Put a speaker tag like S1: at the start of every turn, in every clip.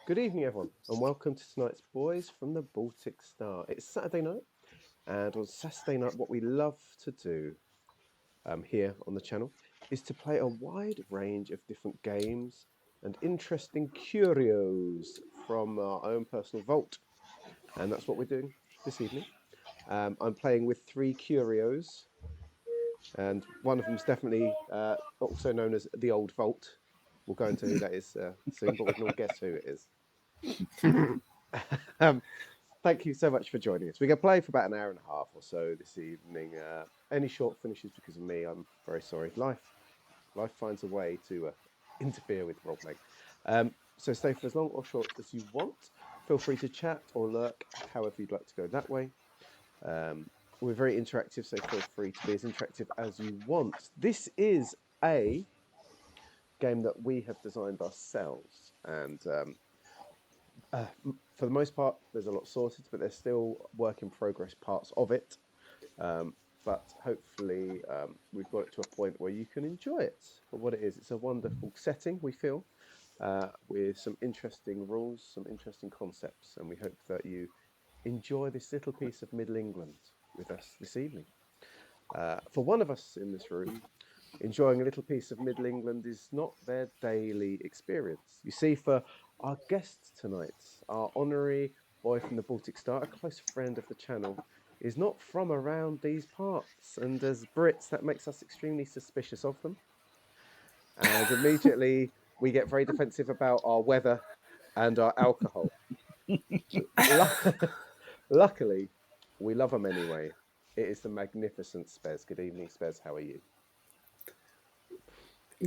S1: Good evening, everyone, and welcome to tonight's Boys from the Baltic Star. It's Saturday night, and on Saturday night, what we love to do here on the channel is to play a wide range of different games and interesting curios from our own personal vault. And that's what we're doing this evening. I'm playing with three curios, and one of them is definitely also known as the Old Vault. We'll go into who that is soon, but we can all guess who it is. um, thank you so much for joining us. We're going to play for about an hour and a half or so this evening. Any short finishes because of me, I'm very sorry. Life finds a way to interfere with role playing. So stay for as long or short as you want. Feel free to chat or lurk, however you'd like to go that way. We're very interactive, so feel free to be as interactive as you want. This is a game that we have designed ourselves, and for the most part, there's a lot sorted, but there's still work in progress parts of it. But hopefully, we've got it to a point where you can enjoy it for what it is. It's a wonderful setting, we feel, with some interesting rules, some interesting concepts, and we hope that you enjoy this little piece of Middle England with us this evening. For one of us in this room, enjoying a little piece of Middle England is not their daily experience. You see, for our guest tonight, our honorary boy from the Baltic Star, a close friend of the channel, is not from around these parts. And as Brits, that makes us extremely suspicious of them. And immediately we get very defensive about our weather and our alcohol. Luckily, we love them anyway. It is the magnificent Spez. Good evening, Spez. How are you?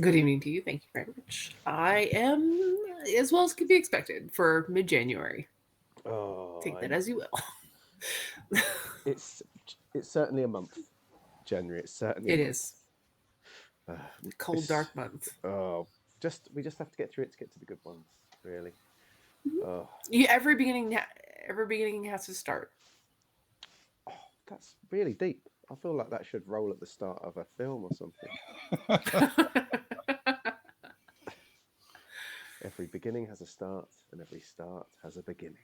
S2: Good evening to you. Thank you very much. I am as well as could be expected for mid-January.
S1: Oh,
S2: Take that as you will.
S1: it's certainly a month. January. It's certainly a
S2: It
S1: month.
S2: is
S1: Uh,
S2: cold, dark month.
S1: we just have to get through it to get to the good ones. Really. Oh,
S2: Every beginning has to start.
S1: that's really deep. I feel like that should roll at the start of a film or something. Every beginning has a start, and every start has a beginning.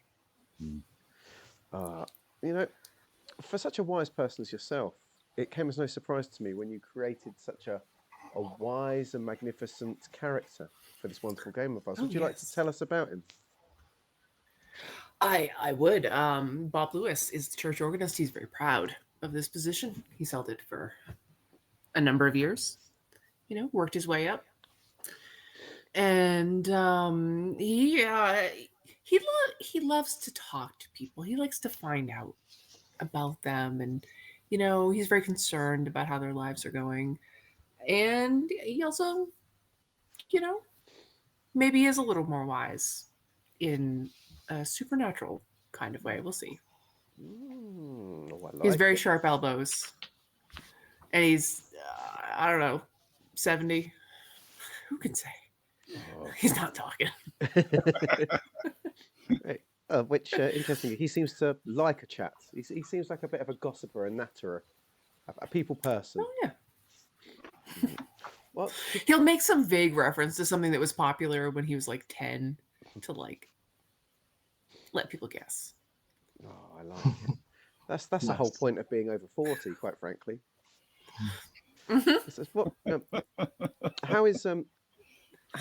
S1: You know, for such a wise person as yourself, it came as no surprise to me when you created such a wise and magnificent character for this wonderful game of ours.
S2: Oh
S1: Would you like to
S2: yes,
S1: tell us about him?
S2: I would. Bob Lewis is the church organist. He's very proud of this position. He's held it for a number of years. Worked his way up, and he loves to talk to people. He likes to find out about them, and he's very concerned about how their lives are going, and he also maybe is a little more wise in a supernatural kind of way. We'll see.
S1: Oh, I
S2: He has
S1: like
S2: very
S1: it.
S2: sharp elbows, and he's I don't know, 70. Who can say?
S1: Oh.
S2: He's not talking.
S1: Right. Which, interestingly, he seems to like a chat. He seems like a bit of a gossiper, a natterer, a people person.
S2: Oh yeah.
S1: Well,
S2: He'll make some vague reference to something that was popular when he was like 10 to like let people guess.
S1: oh, I like it. That's the whole
S3: Nice.
S1: point of being over 40, quite frankly.
S2: Mm-hmm.
S1: This is what. How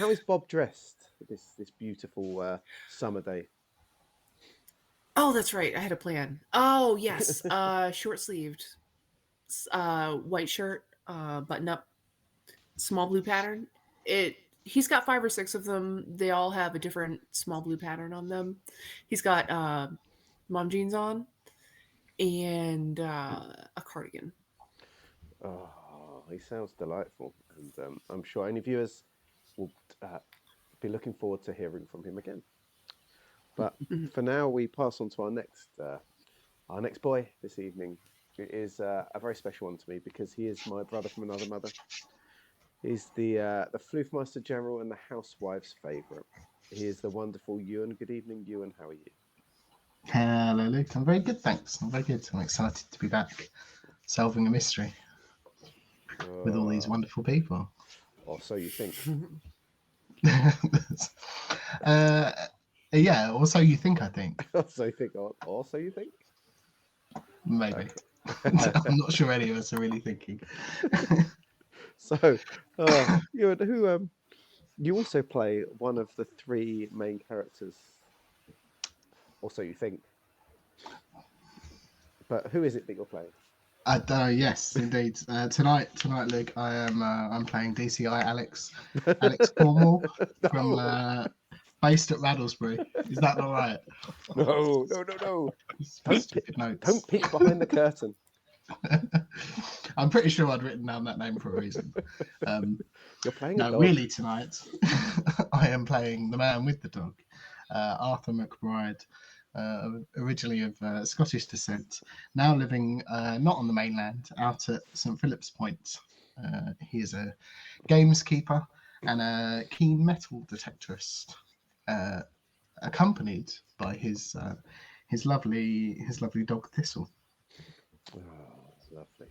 S1: is Bob dressed this beautiful summer day?
S2: Oh, that's right. I had a plan. Oh, yes. Short sleeved, white shirt, button up, small blue pattern. He's got 5 or 6 of them. They all have a different small blue pattern on them. He's got mom jeans on and a cardigan.
S1: Oh, he sounds delightful, and I'm sure any viewers will be looking forward to hearing from him again. But for now, we pass on to our next boy this evening. It is a very special one to me because he is my brother from another mother. He's the Floothmaster General and the housewife's favourite. He is the wonderful Ewan. Good evening, Ewan. How are you?
S3: Hello, Luke. I'm very good, thanks. I'm very good. I'm excited to be back solving a mystery with all these wonderful people.
S1: Or so you think.
S3: Yeah, or so you think, I think.
S1: So you think, also you think?
S3: Maybe.
S1: Okay.
S3: I'm not sure any of us are really thinking.
S1: So, you also play one of the three main characters, or so you think. But who is it that you're playing?
S3: Yes, indeed. Tonight, Luke, I'm playing DCI Alex Cornwall from
S1: No,
S3: based at Rattlesbury. Is that not right?
S1: no. Don't
S3: Stupid notes.
S1: don't peek behind the curtain.
S3: I'm pretty sure I'd written down that name for a reason.
S1: You're playing a
S3: No,
S1: dog.
S3: really, tonight I am playing the man with the dog, Arthur McBride, originally of Scottish descent, now living not on the mainland, out at St Philip's Point. He is a gameskeeper and a keen metal detectorist, accompanied by his lovely dog Thistle.
S1: Oh, that's lovely.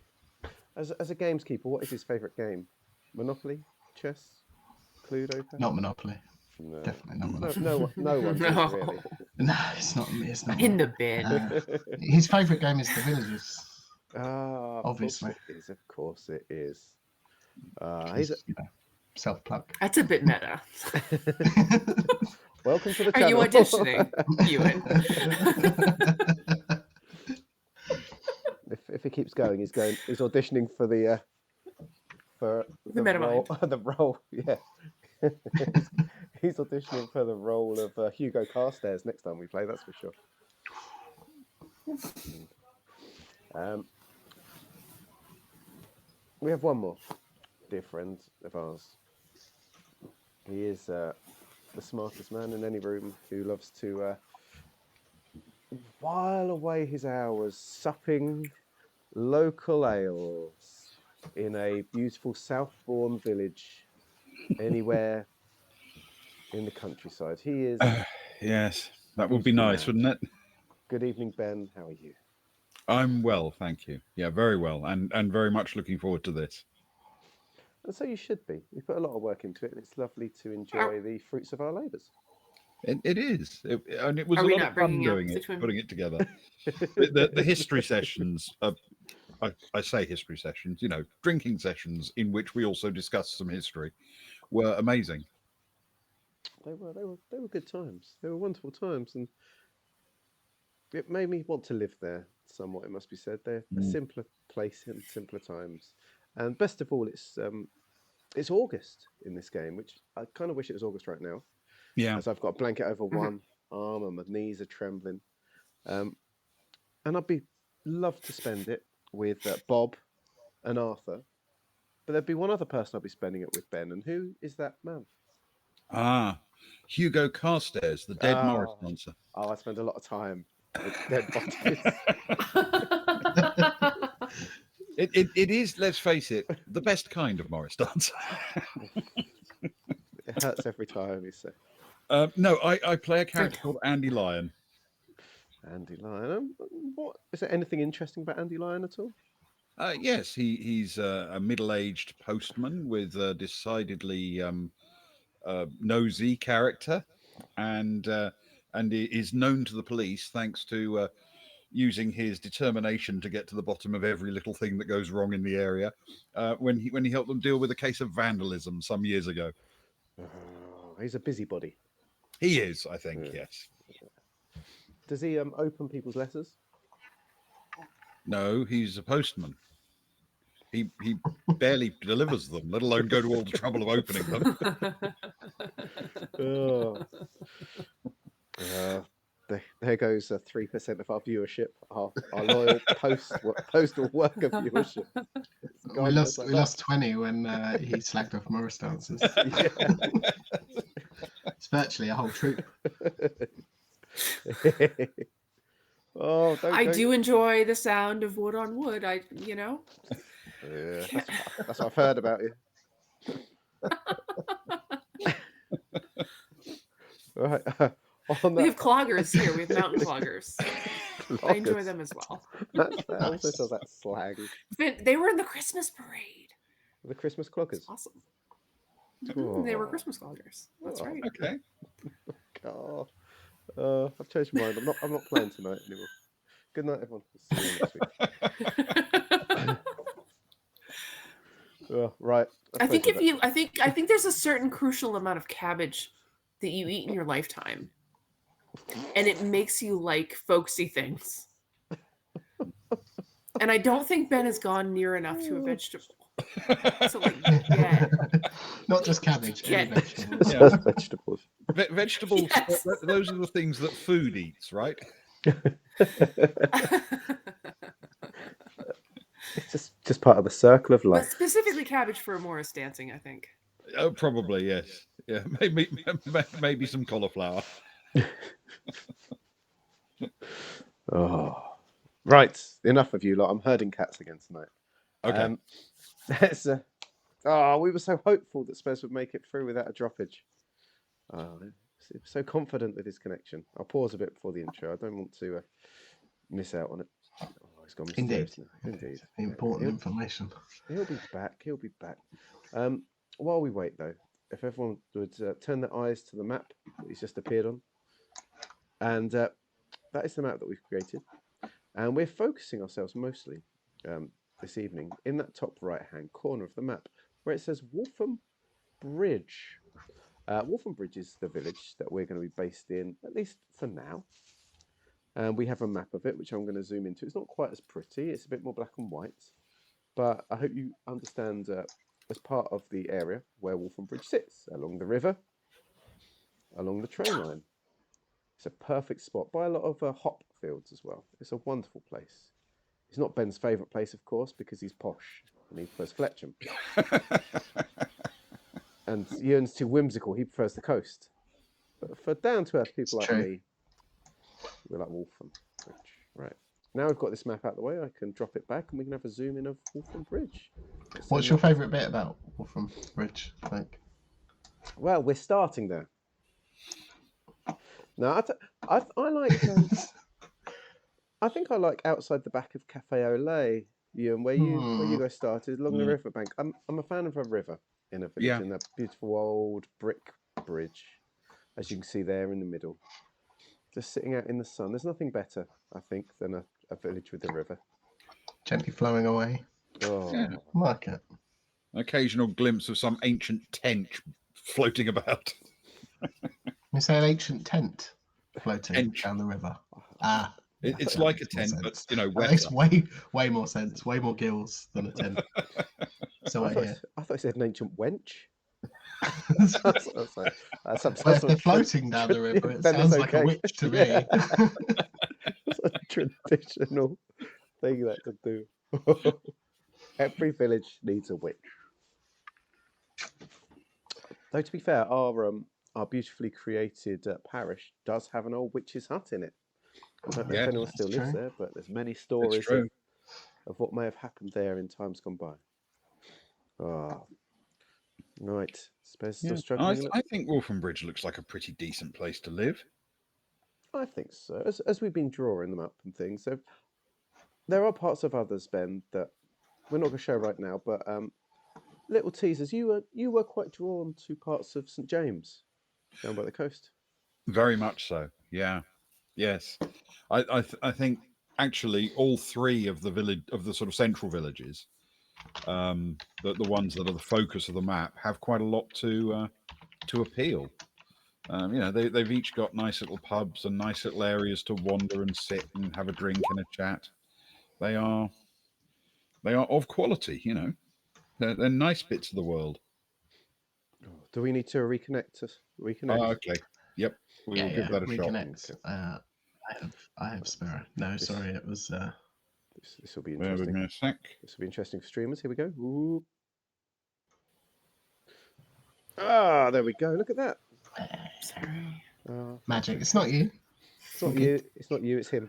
S1: As a gameskeeper, what is his favourite game? Monopoly, chess, Cluedo, perhaps?
S3: Not Monopoly.
S1: No.
S3: Definitely not Monopoly.
S1: No one
S2: No.
S1: does really.
S3: No, it's not. It's not.
S2: In the bin.
S3: His favourite game is The Villagers.
S1: Obviously.
S3: Obviously.
S1: Of course it is.
S3: Self-plug.
S2: That's a bit meta.
S1: Welcome to the
S2: Are
S1: channel.
S2: you auditioning, Ewan?
S1: If he keeps going, he's auditioning for the
S2: meta
S1: role.
S2: mind.
S1: The role, yeah. He's auditioning for the role of Hugo Carstairs next time we play. That's for sure. We have one more dear friend of ours. He is the smartest man in any room who loves to while away his hours supping local ales in a beautiful Southbourne village anywhere in the countryside. He is...
S4: Yes, that would be nice, wouldn't it?
S1: Good evening, Ben. How are you?
S4: I'm well, thank you. Yeah, very well, and very much looking forward to this.
S1: And so you should be. We put a lot of work into it, and it's lovely to enjoy the fruits of our labours.
S4: It is, and it was
S2: Are
S4: a
S2: we
S4: lot
S2: not
S4: of fun
S2: bringing up
S4: doing
S2: the
S4: it,
S2: twin-
S4: putting it together. The history sessions, I say history sessions, drinking sessions in which we also discussed some history, were amazing.
S1: They were good times. They were wonderful times, and it made me want to live there somewhat. It must be said, they're a simpler place in simpler times, and best of all, it's August in this game, which I kind of wish it was August right now.
S4: Yeah,
S1: As I've got a blanket over one arm and my knees are trembling, and I'd love to spend it with Bob and Arthur, but there'd be one other person I'd be spending it with, Ben, and who is that man?
S4: Hugo Carstairs, the dead Morris dancer.
S1: Oh, I spend a lot of time with dead bodies.
S4: It is, let's face it, the best kind of Morris dancer.
S1: It hurts every time you say.
S4: No, I play a character called Andy Lyon.
S1: Andy Lyon. What is there anything interesting about Andy Lyon at all?
S4: Yes, he's a middle-aged postman with a decidedly nosy character, and he is known to the police thanks to using his determination to get to the bottom of every little thing that goes wrong in the area. When he helped them deal with a case of vandalism some years ago.
S1: He's a busybody.
S4: He is, I think. Yes.
S1: Does he open people's letters?
S4: No, he's a postman. He barely delivers them, let alone go to all the trouble of opening them.
S1: There goes 3% of our viewership, our loyal postal worker viewership.
S3: We lost 20 when he slagged off Morris dancers. It's virtually a whole troupe.
S2: I do enjoy the sound of wood on wood.
S1: Yeah, that's what I've heard about you. Right.
S2: We have cloggers here. We have mountain cloggers. I enjoy them as well.
S1: That also says that slag.
S2: They were in the Christmas parade.
S1: The Christmas cloggers.
S2: That's awesome. They were Christmas cloggers. That's right.
S4: Okay.
S1: God. I've changed my mind. I'm not playing tonight anymore. Good night, everyone. See you next week. Right.
S2: I think there's a certain crucial amount of cabbage that you eat in your lifetime, and it makes you like folksy things. And I don't think Ben has gone near enough to a vegetable. So
S3: not just cabbage, any vegetables.
S1: Just vegetables.
S4: Vegetables.
S2: Yes.
S4: Those are the things that food eats, right?
S1: It's just part of the circle of
S2: But
S1: life.
S2: specifically cabbage for Morris dancing, I think.
S4: Oh, probably yes. Yeah, maybe some cauliflower.
S1: Oh, right. Enough of you lot. I'm herding cats again tonight.
S4: Okay.
S1: We were so hopeful that Spez would make it through without a droppage. He was so confident with his connection. I'll pause a bit before the intro. I don't want to miss out on it. Oh, he's gone mysterious now. Indeed.
S3: Important information.
S1: He'll be back. While we wait, though, if everyone would turn their eyes to the map that he's just appeared on. And that is the map that we've created. And we're focusing ourselves mostly this evening in that top right-hand corner of the map where it says Waltham Bridge. Waltham Bridge is the village that we're going to be based in, at least for now. And we have a map of it, which I'm going to zoom into. It's not quite as pretty. It's a bit more black and white. But I hope you understand as part of the area where Waltham Bridge sits, along the river, along the train line. It's a perfect spot by a lot of hop fields as well. It's a wonderful place. It's not Ben's favourite place, of course, because he's posh and he prefers Fletcham. And Ewan's too whimsical. He prefers the coast. But for down-to-earth people like me, we're like Waltham Bridge. Right. Now we've got this map out of the way, I can drop it back and we can have a zoom in of Waltham Bridge.
S3: What's your favourite bit about Waltham Bridge?
S1: Well, we're starting there. Now, I like... I think I like outside the back of Cafe Olay, Ewan, where you guys started, along the riverbank. I'm a fan of a river in a village, in that beautiful old brick bridge, as you can see there in the middle. Just sitting out in the sun. There's nothing better, I think, than a village with a river.
S3: Gently flowing away.
S1: Oh,
S3: yeah, I like it.
S4: An occasional glimpse of some ancient tent floating about.
S3: You say an ancient tent floating down the river.
S4: It's like a tent, but
S3: It makes way more sense, way more gills than a tent. So I
S1: thought you said an ancient wench.
S3: If they're floating down the river, it sounds like a witch to me.
S1: It's a traditional thing that to do. Every village needs a witch. Though to be fair, our beautifully created parish does have an old witch's hut in it. I don't know if anyone still lives there, but there's many stories of what may have happened there in times gone by. Right. Spez still struggling.
S4: I think Waltham Bridge looks like a pretty decent place to live.
S1: I think so. As we've been drawing them up and things, so there are parts of others, Ben, that we're not going to show right now, but little teasers. You were quite drawn to parts of St James down by the coast.
S4: Very much so. Yeah. Yes. I think actually all three of the sort of central villages, the ones that are the focus of the map, have quite a lot to appeal. They've each got nice little pubs and nice little areas to wander and sit and have a drink and a chat. They are of quality, They're nice bits of the world.
S1: Do we need to reconnect?
S4: Okay. Yep. We'll give that a
S3: reconnect. Shot. I have Sparrow. No, sorry, it was.
S1: This will be interesting.
S4: Wait a sec.
S1: This will be interesting for streamers. Here we go. Ooh. There we go. Look at that.
S2: Sorry.
S3: Magic. It's not you.
S1: It's not you. It's not you. It's him.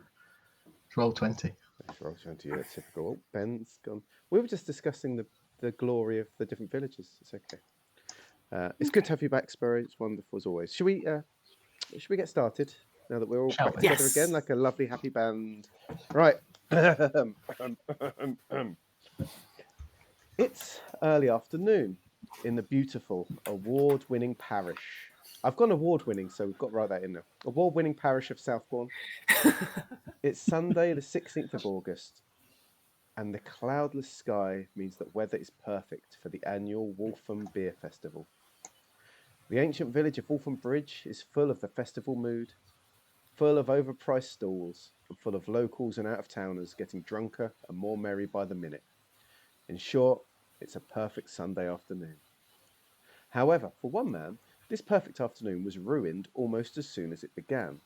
S3: Roll 20.
S1: Roll 20. Yeah, typical. Oh, Ben's gone. We were just discussing the glory of the different villages. It's okay. It's good to have you back, Sparrow. It's wonderful as always. Should we get started now that we're all back together again, like a lovely happy band? Right. It's early afternoon in the beautiful award-winning parish I've gone award-winning, so we've got to write that in there. Award-winning parish of Southbourne. It's Sunday, the 16th of August, and the cloudless sky means that weather is perfect for the annual Waltham Beer Festival. The ancient village of Waltham Bridge is full of the festival mood, full of overpriced stalls, and full of locals and out-of-towners getting drunker and more merry by the minute. In short, it's a perfect Sunday afternoon. However, for one man, this perfect afternoon was ruined almost as soon as it began.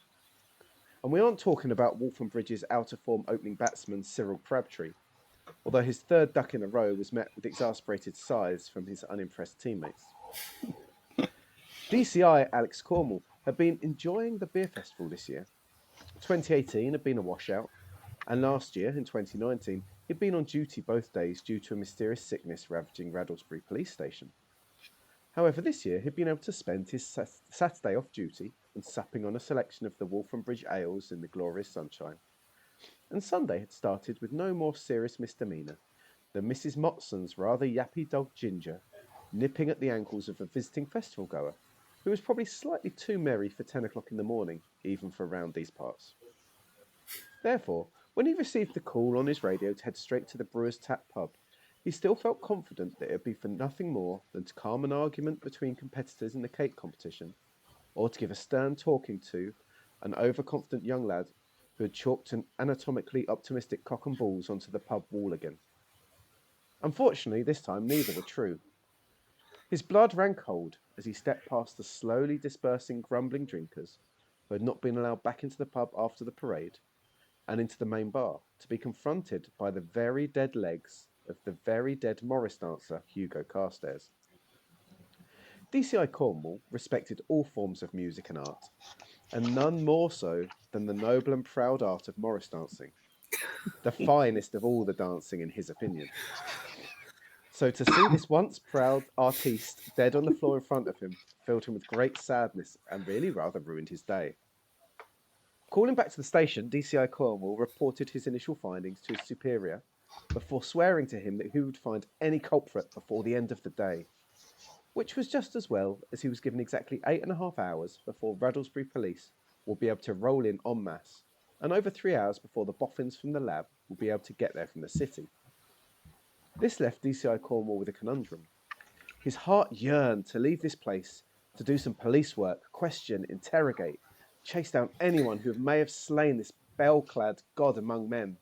S1: And we aren't talking about Waltham Bridge's out-of-form opening batsman Cyril Crabtree, although his third duck in a row was met with exasperated sighs from his unimpressed teammates. DCI Alex Cornwall had been enjoying the beer festival this year. 2018 had been a washout, and last year, in 2019, he'd been on duty both days due to a mysterious sickness ravaging Raddlesbury Police Station. However, this year he'd been able to spend his Saturday off duty and supping on a selection of the Waltham Bridge ales in the glorious sunshine. And Sunday had started with no more serious misdemeanour than Mrs. Motson's rather yappy dog Ginger nipping at the ankles of a visiting festival goer, who was probably slightly too merry for 10 o'clock in the morning, even for round these parts. Therefore, when he received the call on his radio to head straight to the Brewer's Tap pub, he still felt confident that it would be for nothing more than to calm an argument between competitors in the cake competition, or to give a stern talking to an overconfident young lad who had chalked an anatomically optimistic cock and balls onto the pub wall again. Unfortunately, this time neither were true. His blood ran cold as he stepped past the slowly dispersing, grumbling drinkers who had not been allowed back into the pub after the parade, and into the main bar to be confronted by the very dead legs of the very dead Morris dancer Hugo Carstairs. DCI Cornwall respected all forms of music and art, and none more so than the noble and proud art of Morris dancing, the finest of all the dancing in his opinion. So to see this once proud artiste dead on the floor in front of him filled him with great sadness and really rather ruined his day. Calling back to the station, DCI Cornwall reported his initial findings to his superior before swearing to him that he would find any culprit before the end of the day, which was just as well, as he was given exactly 8.5 hours before Raddlesbury Police will be able to roll in en masse, and over 3 hours before the boffins from the lab will be able to get there from the city. This left DCI Cornwall with a conundrum. His heart yearned to leave this place, to do some police work, question, interrogate, chase down anyone who may have slain this bell-clad god among men.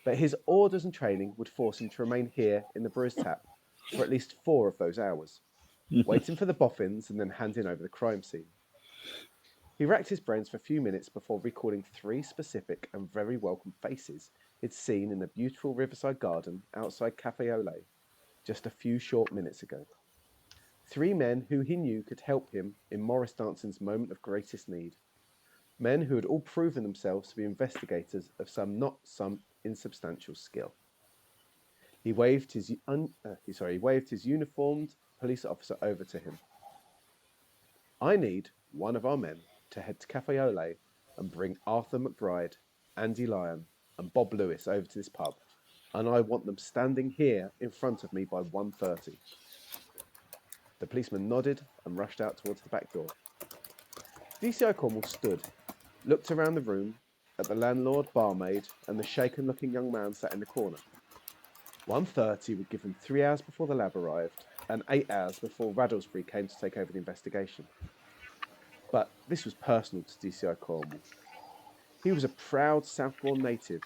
S1: But his orders and training would force him to remain here in the Brewer's Tap for at least 4 of those hours, waiting for the boffins and then handing over the crime scene. He racked his brains for a few minutes before recalling 3 specific and very welcome faces he'd seen in the beautiful riverside garden outside Cafe Olé just a few short minutes ago. 3 men who he knew could help him in Morris dancing's moment of greatest need. Men who had all proven themselves to be investigators of some not some insubstantial skill. He waved his uniformed police officer over to him. I need one of our men to head to Cafe Olé and bring Arthur McBride, Andy Lyon, and Bob Lewis over to this pub, and I want them standing here in front of me by 1:30. The policeman nodded and rushed out towards the back door. DCI Cornwall stood, looked around the room at the landlord, barmaid, and the shaken-looking young man sat in the corner. 1:30 would give him 3 hours before the lab arrived, and 8 hours before Raddlesbury came to take over the investigation. But this was personal to DCI Cornwall. He was a proud Southbourne native,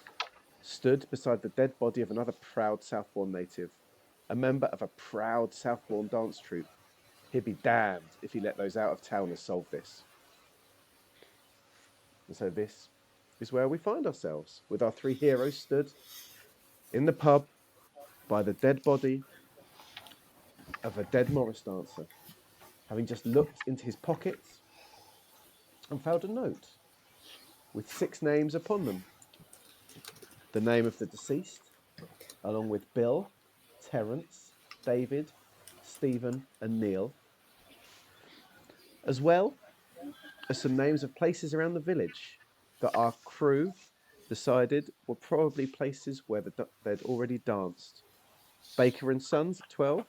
S1: stood beside the dead body of another proud Southbourne native, a member of a proud Southbourne dance troupe. He'd be damned if he let those out-of-towners solve this. And so this is where we find ourselves, with our 3 heroes stood in the pub by the dead body of a dead Morris dancer, having just looked into his pockets and found a note with 6 names upon them. The name of the deceased, along with Bill, Terence, David, Stephen, and Neil, as well as some names of places around the village that our crew decided were probably places where they'd already danced. Baker and Sons at 12,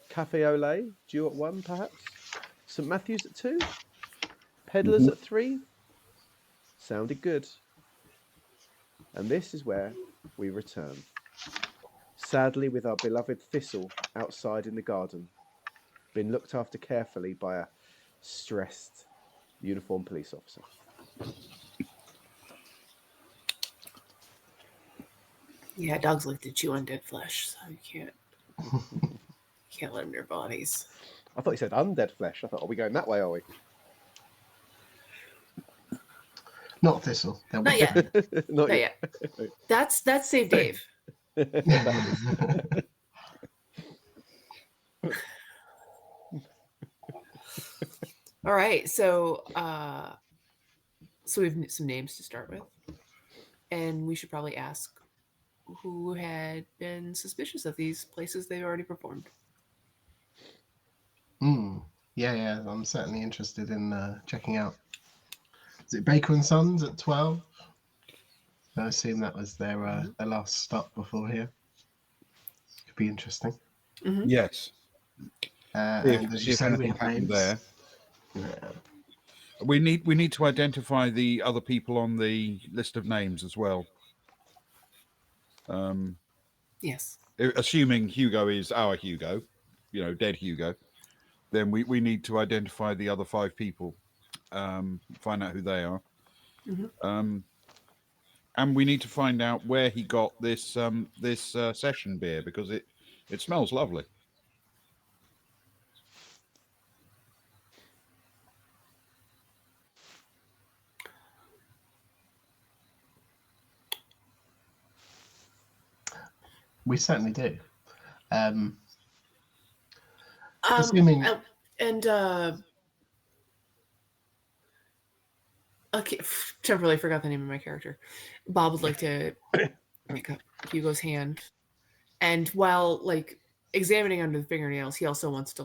S1: Cafe Olé due at 1 perhaps, St Matthews at 2, Peddlers at 3. Sounded good. And this is where we return. Sadly, with our beloved Thistle outside in the garden, been looked after carefully by a stressed uniformed police officer.
S2: Yeah, dogs like to chew on dead flesh, so you can't let them near bodies.
S1: I thought you said undead flesh. I thought, are we going that way, are we?
S3: Not Thistle.
S2: Not yet.
S1: Not
S2: Not
S1: yet.
S2: yet. That's Save Dave.
S1: That
S2: All right, so we have some names to start with, and we should probably ask who had been suspicious of these places they've already performed.
S3: Yeah, I'm certainly interested in checking out. Is it Baker and Sons at 12? I assume that was their last stop before here. Could be interesting.
S2: Mm-hmm.
S4: Yes.
S3: And as you say, we have names
S4: there.
S3: Yeah.
S4: We need to identify the other people on the list of names as well.
S2: Yes.
S4: Assuming Hugo is our Hugo, dead Hugo, then we need to identify the other 5 people, find out who they are, and we need to find out where he got this session beer, because it smells lovely.
S3: We certainly do. Assuming...
S2: Okay, temporarily forgot the name of my character. Bob would like to pick up Hugo's hand, and while examining under the fingernails, he also wants to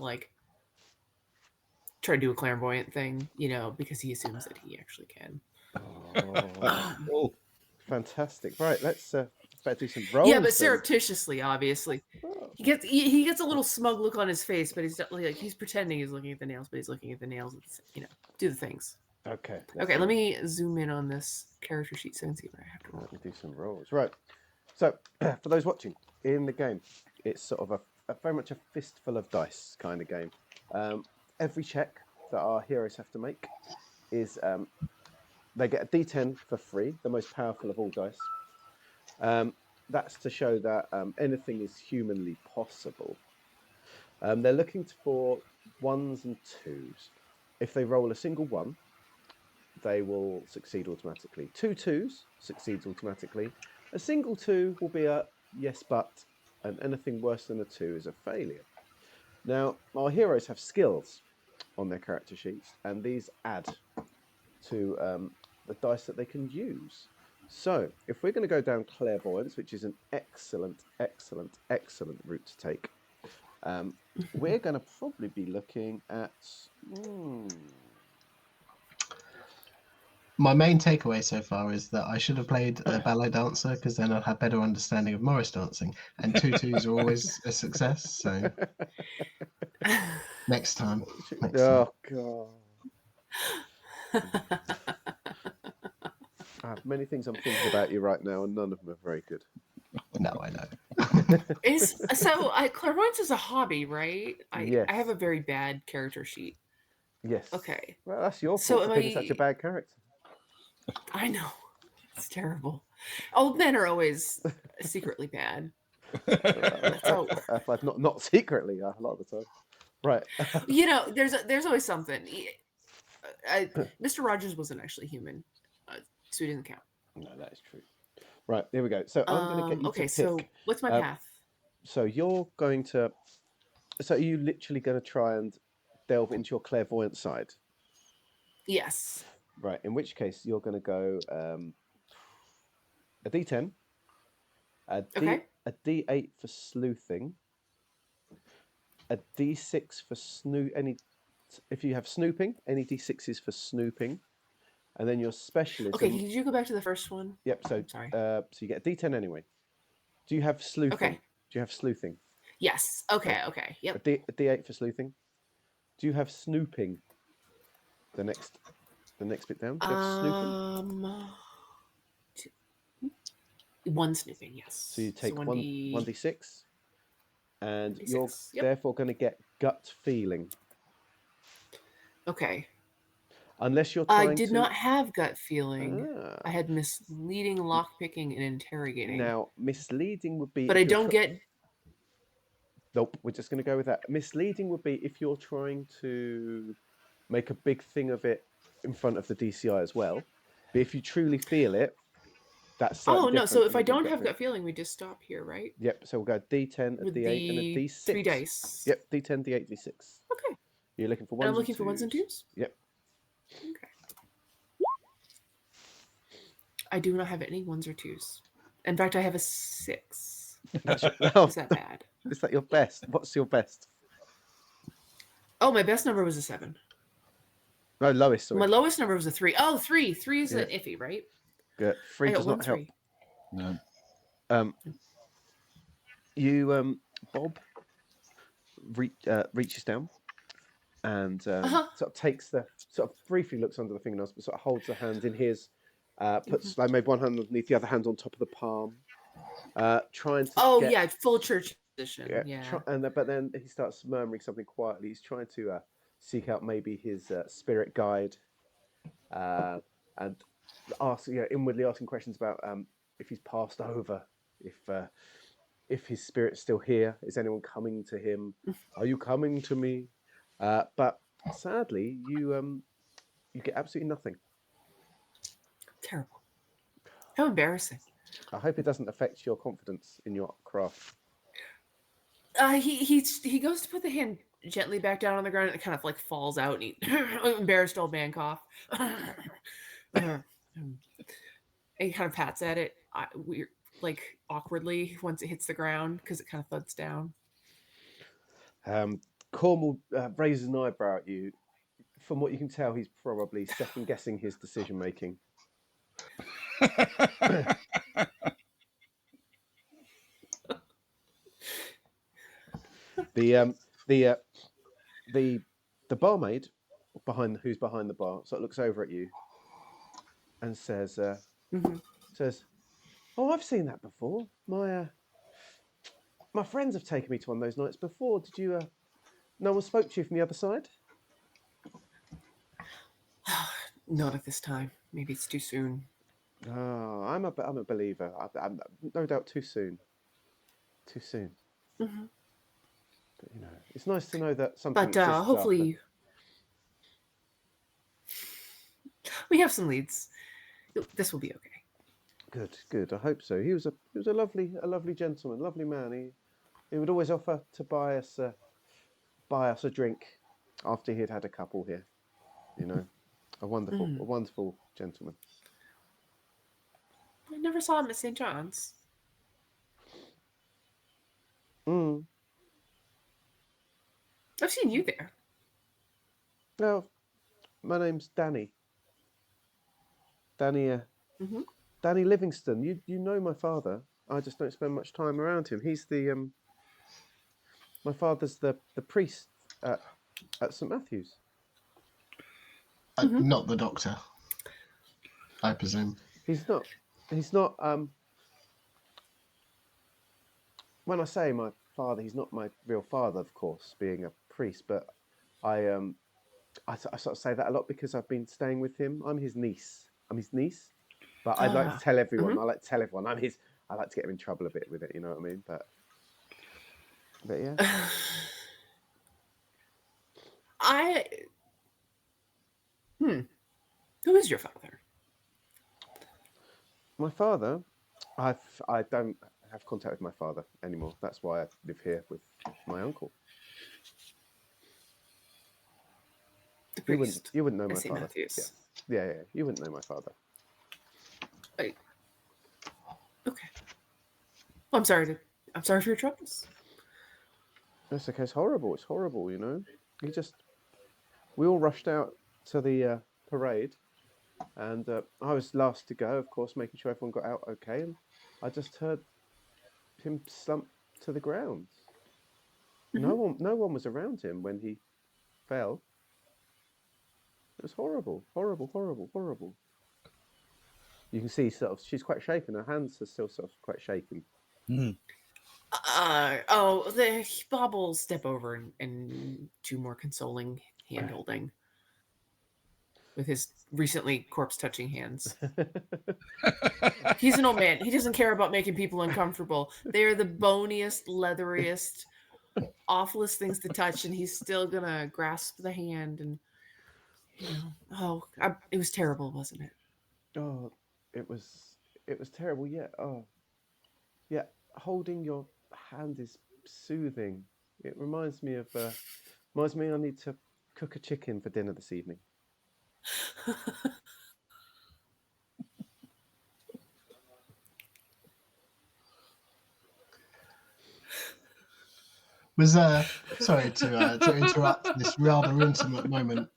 S2: try to do a clairvoyant thing, because he assumes that he actually can.
S1: Oh, fantastic! Right, let's better do some rolls.
S2: Yeah, but surreptitiously, obviously. He gets a little smug look on his face, but he's definitely he's pretending he's looking at the nails, but he's looking at the nails. Do the things.
S1: Okay.
S2: Okay, let me zoom in on this character sheet so I can see where I have to roll.
S1: Let me do some rolls. Right. So, for those watching, in the game, it's sort of a very much a fistful of dice kind of game. Every check that our heroes have to make is they get a D10 for free, the most powerful of all dice. That's to show that anything is humanly possible. They're looking for 1s and 2s. If they roll a single 1, they will succeed automatically. 2 2s succeeds automatically. A single 2 will be a yes but, and anything worse than a 2 is a failure. Now, our heroes have skills on their character sheets, and these add to the dice that they can use. So, if we're going to go down clairvoyance, which is an excellent route to take, we're going to probably be looking at...
S3: My main takeaway so far is that I should have played a ballet dancer, because then I'd have better understanding of Morris dancing. And 2-2s are always a success. So next time.
S1: God. I have many things I'm thinking about you right now, and none of them are very good.
S3: No, I know.
S2: Clairvoyance is a hobby, right?
S1: Yes.
S2: I have a very bad character sheet.
S1: Yes.
S2: Okay.
S1: Well, that's your fault for being such a bad character.
S2: I know. It's terrible. Old men are always secretly bad.
S1: Not secretly, a lot of the time. Right.
S2: There's always something. Mr. Rogers wasn't actually human, so he didn't count.
S1: No, that is true. Right, here we go. So I'm going to get you to pick.
S2: So what's my path?
S1: So you're going to... So are you literally going to try and delve into your clairvoyant side?
S2: Yes.
S1: Right, in which case you're going to go a D10, a D8 for sleuthing, a D6 for if you have snooping, any D6s for snooping, and then your specialism...
S2: Okay, did you go back to the first one?
S1: Yep, so
S2: sorry.
S1: So you get a D10 anyway. Do you have sleuthing?
S2: Okay.
S1: Do you have sleuthing?
S2: Yes. Okay, yep.
S1: A D8 for sleuthing, Do you have snooping? The next bit down. Do you have snooping?
S2: One snooping, yes.
S1: So you take 1d6, and
S2: 1d6,
S1: you're
S2: yep.
S1: therefore going to get gut feeling.
S2: Okay.
S1: Unless you're
S2: I
S1: trying
S2: did
S1: to...
S2: not have gut feeling.
S1: Ah.
S2: I had misleading, lockpicking, and interrogating.
S1: Now, misleading would be...
S2: But I don't get...
S1: Nope, we're just going to go with that. Misleading would be if you're trying to make a big thing of it in front of the DCI as well. But if you truly feel it, that's slightly different.
S2: So if I don't have gut feeling, we just stop here, right?
S1: Yep, so we'll go D10, a
S2: With
S1: D8, and a
S2: the
S1: D6.
S2: 3 dice.
S1: Yep, D10, D8, D6.
S2: Okay.
S1: You're looking for
S2: And
S1: ones
S2: I'm looking
S1: and
S2: for ones and
S1: twos?
S2: twos?
S1: Yep.
S2: Okay. I do not have any ones or twos. In fact, I have a 6.
S1: Is
S2: that bad?
S1: Is that your best? What's your best?
S2: Oh, my best number was a 7.
S1: No, lowest. Sorry.
S2: My lowest number was a 3. Oh, 3. 3 is an iffy, right?
S1: Good. 3 does not help. No. You, Bob, reaches down and sort of takes sort of briefly looks under the fingernails, but sort of holds the hand in his, puts like maybe one hand underneath, the other hand on top of the palm, trying to
S2: full church position.
S1: But then he starts murmuring something quietly. He's trying to seek out maybe his spirit guide, and inwardly asking questions about if he's passed over, if his spirit's still here. Is anyone coming to him? Are you coming to me? But sadly, you get absolutely nothing.
S2: Terrible. How embarrassing.
S1: I hope it doesn't affect your confidence in your craft.
S2: He goes to put the hand gently back down on the ground, and it kind of like falls out, and he embarrassed old man cough. He kind of pats at it, weird, like awkwardly once it hits the ground because it kind of thuds down.
S1: Cornwall raises an eyebrow at you. From what you can tell, he's probably second guessing his decision making. The barmaid who's behind the bar sort of looks over at you and says, "Oh, I've seen that before. My friends have taken me to one of those nights before. Did you? No one spoke to you from the other side?"
S2: Not at this time. Maybe it's too soon.
S1: Oh, I'm a believer. I'm no doubt too soon. Too soon.
S2: Mm-hmm.
S1: But it's nice to know that something.
S2: But hopefully, we have some leads. This will be okay.
S1: Good. I hope so. He was a lovely gentleman, lovely man. He would always offer to buy us a drink after he'd had a couple here. A wonderful gentleman.
S2: I never saw him at St. John's. I've seen you there.
S1: Well, my name's Danny. Danny Livingston. You know my father. I just don't spend much time around him. He's my father's the priest at St. Matthew's.
S3: Not the doctor, I presume.
S1: He's not. When I say my father, he's not my real father, of course, being a priest. But I sort of say that a lot because I've been staying with him. I'm his niece. But I'd like to tell everyone. I like to tell everyone I'm his. I like to get him in trouble a bit with it. You know what I mean? But yeah.
S2: Who is your father?
S1: My father, I don't have contact with my father anymore. That's why I live here with my uncle.
S2: The priest.
S1: You wouldn't know my
S2: St.
S1: father.
S2: Matthew's.
S1: Yeah. You wouldn't know my father.
S2: Okay. Well, I'm sorry for your troubles.
S1: That's okay. It's horrible. We all rushed out to the parade, and I was last to go, of course, making sure everyone got out okay. And I just heard him slump to the ground. No one was around him when he fell. It was horrible, horrible, horrible, horrible. You can see sort of she's quite shaken. Her hands are still sort of quite shaken.
S2: Bob will step over and do more consoling hand holding with his recently corpse touching hands. He's an old man. He doesn't care about making people uncomfortable. They are the boniest, leatheriest, awfulest things to touch, and he's still gonna grasp the hand and it was terrible, wasn't it?
S1: Oh, it was terrible. Yeah. Oh, yeah. Holding your hand is soothing. It reminds me I need to cook a chicken for dinner this evening.
S3: Was sorry to interrupt this rather intimate moment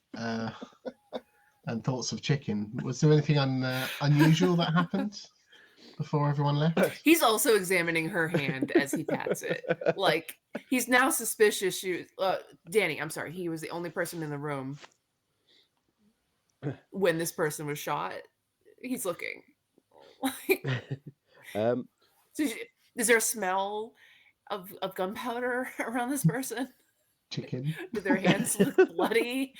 S3: and thoughts of chicken. Was there anything unusual that happened before everyone left?
S2: He's also examining her hand as he pats it. Like he's now suspicious. Danny, I'm sorry, he was the only person in the room when this person was shot. He's looking.
S1: Um,
S2: Is there a smell of gunpowder around this person?
S3: Chicken.
S2: Do their hands look bloody?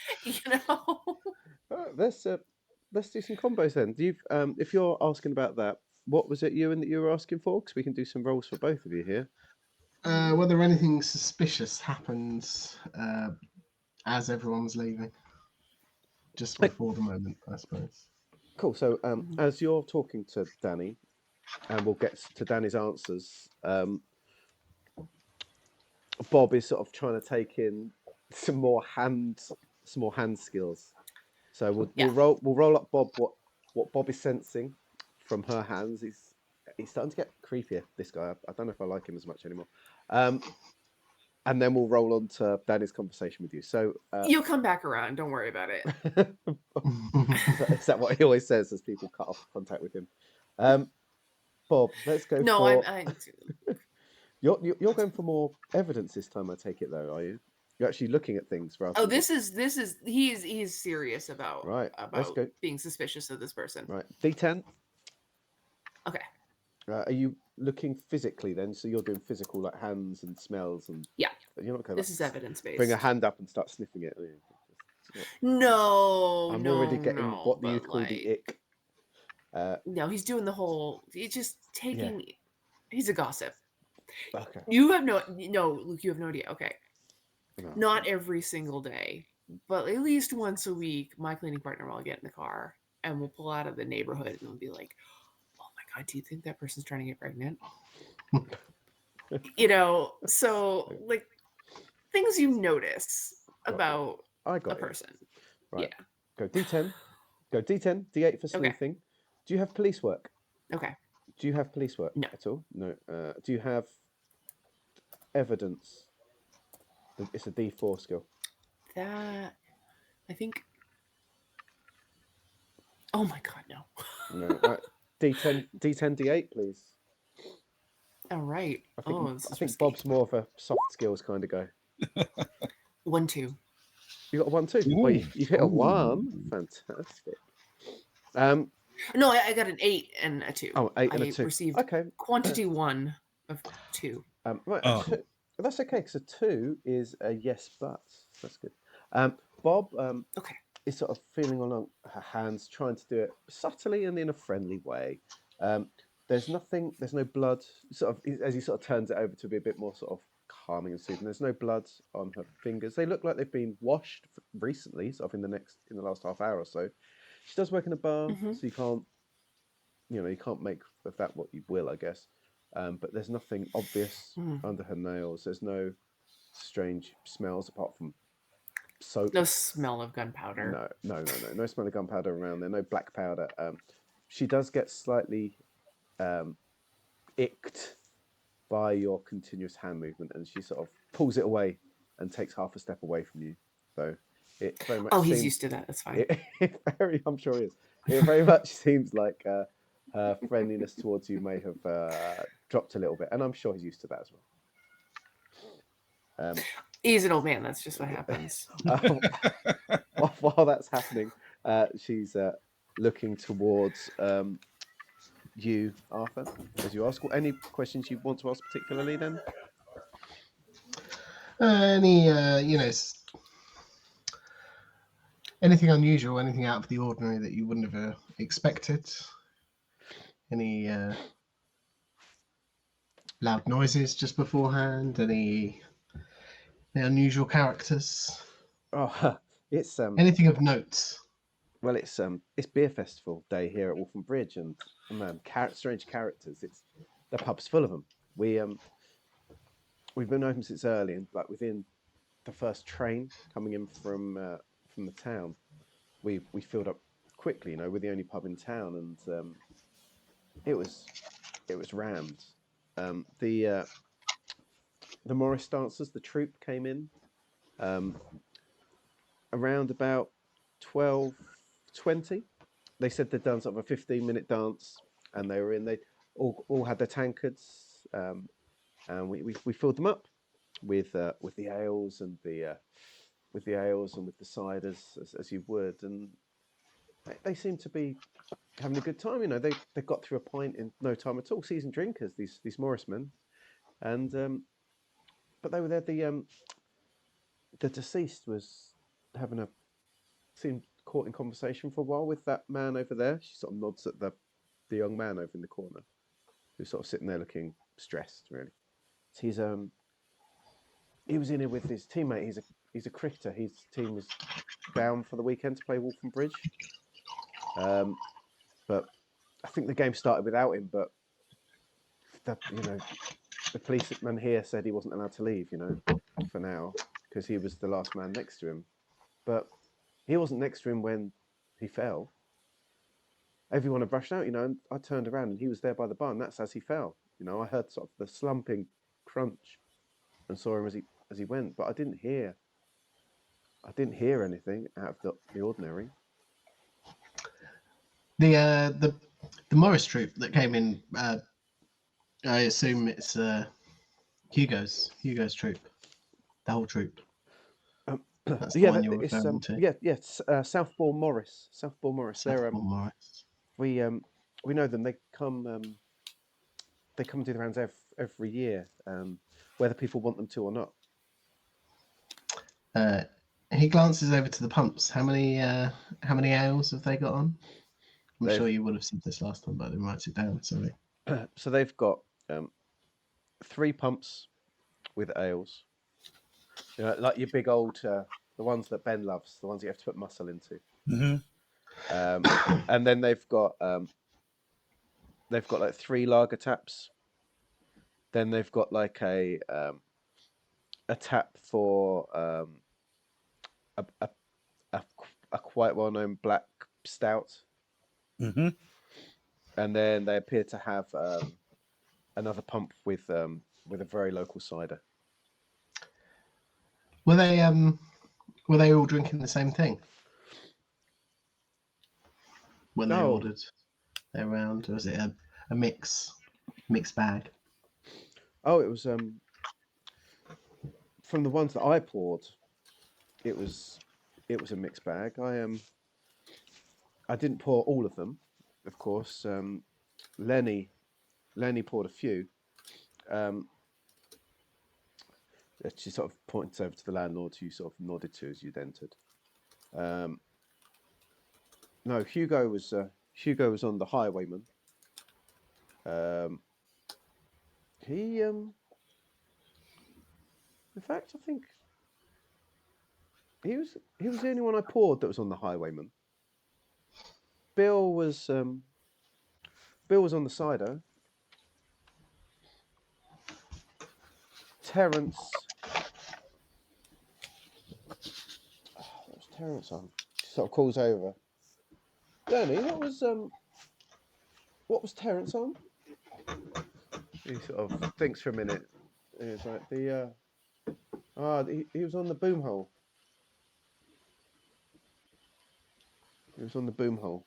S1: let's do some combos then. Do you, if you're asking about that, what was it, Ewan, that you were asking for? Because we can do some rolls for both of you here.
S3: Whether anything suspicious happens as everyone was leaving, just before the moment, I suppose.
S1: Cool. So as you're talking to Danny, and we'll get to Danny's answers, Bob is sort of trying to take in some more hand skills. So we'll roll up Bob what Bob is sensing from her hands. He's starting to get creepier, this guy. I don't know if I like him as much anymore. And then we'll roll on to Danny's conversation with you. So
S2: you'll come back around. Don't worry about it.
S1: Is that what he always says as people cut off contact with him? Bob, let's go.
S2: No,
S1: You're going for more evidence this time, I take it, though, are you? You're actually looking at things rather.
S2: Oh, this is he's serious about
S1: Let's go.
S2: being suspicious of this person.
S1: Right, D10.
S2: Okay.
S1: Are you looking physically then? So you're doing physical, like hands and smells and.
S2: Yeah.
S1: You're not going.
S2: This is evidence based.
S1: Bring a hand up and start sniffing it.
S2: No,
S1: I'm already getting what you call the ick.
S2: No, he's doing the whole. He's just taking. Yeah. He's a gossip.
S1: Okay.
S2: You have Luke. You have no idea. Okay.
S1: No.
S2: Not every single day, but at least once a week, my cleaning partner will get in the car and we'll pull out of the neighborhood and we'll be like, "Oh my god, do you think that person's trying to get pregnant?" So like things you notice about a person.
S1: Right.
S2: Yeah.
S1: Go D10. D8 for sleuthing. Okay. Do you have police work?
S2: Okay.
S1: Do you have police work at all? No. Do you have evidence? It's a D4 skill.
S2: That, I think. Oh my god, no.
S1: No. D10, D8, please.
S2: All right.
S1: I think Bob's more of a soft skills kind of guy.
S2: 1, 2.
S1: You got a 1, 2. Well, you hit a 1. Fantastic.
S2: No, I got an 8 and a 2.
S1: Oh, 8 and a 2.
S2: I received quantity 1 of 2.
S1: Right. Oh. That's okay, because a 2 is a yes, but. That's good. Bob is sort of feeling along her hands, trying to do it subtly and in a friendly way. There's no blood. Sort of as he sort of turns it over to be a bit more sort of calming and soothing. There's no blood on her fingers. They look like they've been washed recently, sort of in the last half hour or so. She does work in a bar, so you can't make of that what you will, I guess. But there's nothing obvious under her nails. There's no strange smells apart from soap.
S2: No smell of gunpowder.
S1: No smell of gunpowder around there. No black powder. She does get slightly icked by your continuous hand movement, and she sort of pulls it away and takes half a step away from you. So it very much.
S2: He's used to that. That's fine.
S1: I'm sure he is. It very much seems like her friendliness towards you may have dropped a little bit, and I'm sure he's used to that as well.
S2: He's an old man. That's just what happens.
S1: While that's happening, she's looking towards you, Arthur, as you ask. Any questions you want to ask particularly then?
S3: Any, anything unusual, anything out of the ordinary that you wouldn't have expected? Any loud noises just beforehand? Any unusual characters?
S1: Oh, it's
S3: Anything of note?
S1: well, it's beer festival day here at Waltham Bridge, and man, strange characters. The pub's full of them. We've been open since early, and like within the first train coming in from the town, we filled up quickly. We're the only pub in town, and it was rammed. The Morris dancers, the troupe, came in around about 12:20. They said they'd done sort of a 15-minute dance, and they were in. They all had their tankards, and we filled them up with the ales and the with the ciders as you would, and they seem to be having a good time. They got through a pint in no time at all. Seasoned drinkers, these Morris men, and but they were there. The deceased was seemed caught in conversation for a while with that man over there. She sort of nods at the young man over in the corner, who's sort of sitting there looking stressed. Really, so he was in here with his teammate. He's a cricketer. His team was down for the weekend to play Waltham Bridge. But I think the game started without him. But the policeman here said he wasn't allowed to leave. For now, because he was the last man next to him. But he wasn't next to him when he fell. Everyone had rushed out, and I turned around and he was there by the bar, and that's as he fell. I heard sort of the slumping crunch and saw him as he went, but I didn't hear anything out of the ordinary.
S3: The Morris troupe that came in, I assume it's Hugo's troupe, the whole troupe. That's the one you're referring to.
S1: Yes, Southbourne Morris.
S3: Morris.
S1: We know them. They come and do the rounds every year, whether people want them to or not.
S3: He glances over to the pumps. How many ales have they got on? I'm sure you would have said this last time, but I didn't write it down. Sorry.
S1: So they've got 3 pumps with ales. Like your big old, the ones that Ben loves, the ones you have to put muscle into.
S4: Mm-hmm.
S1: And then they've got like 3 lager taps. Then they've got like a tap for a quite well-known black stout.
S4: Mm-hmm.
S1: And then they appear to have another pump with a very local cider.
S3: Were they all drinking the same thing when they ordered their round, or was it a mixed bag?
S1: Oh, it was from the ones that I poured. It was a mixed bag. I didn't pour all of them, of course. Lenny poured a few. She sort of points over to the landlord, who sort of nodded to as you'd entered. No, Hugo was on the highwayman. He in fact, I think he was the only one I poured that was on the highwayman. Bill was on the cider. Terence. What was Terence on? She sort of calls over. Danny, what was Terence on? He sort of thinks for a minute. He's like he was on the boom hole. He was on the boom hole,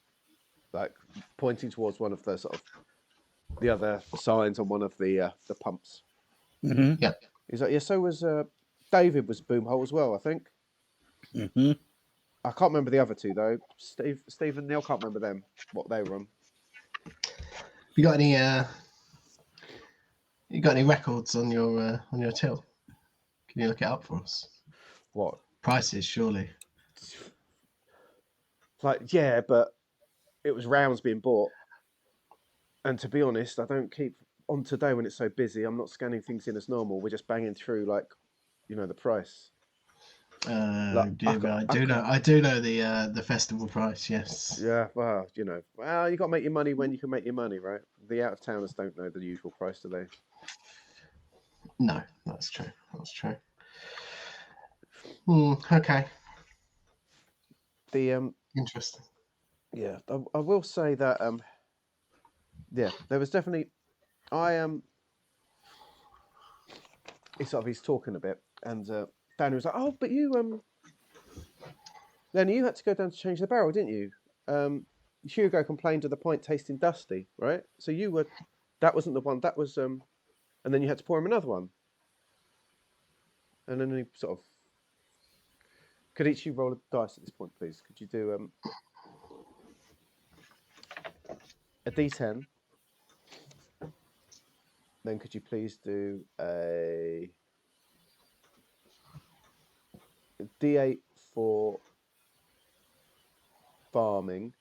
S1: like pointing towards one of the sort of the other signs on one of the pumps.
S4: Mm-hmm.
S3: Yeah.
S1: He's like, yeah. So was David was Boomhole as well, I think.
S4: Mhm.
S1: I can't remember the other two though. Steve and Neil, can't remember them, what they were on.
S3: You got any? You got any records on your till? Can you look it up for us?
S1: What?
S3: Prices, surely.
S1: Like, yeah, but it was rounds being bought. And to be honest, I don't keep on today when it's so busy. I'm not scanning things in as normal. We're just banging through like, the price. Like,
S3: Dear me, I do know the festival price. Yes.
S1: Yeah, well, you got to make your money when you can make your money, right? The out of towners don't know the usual price, do they?
S3: No, that's true. That's true. Okay.
S1: The
S3: Interesting.
S1: yeah, I will say that yeah, there was definitely he's talking a bit, and Danny was like, "Oh, but Lenny, you had to go down to change the barrel, didn't you? Hugo complained of the pint tasting dusty, right? So that wasn't the one. That was and then you had to pour him another one, and then he sort of." Could each of you roll a dice at this point, please? Could you do a D10? Then could you please do a D8 for farming,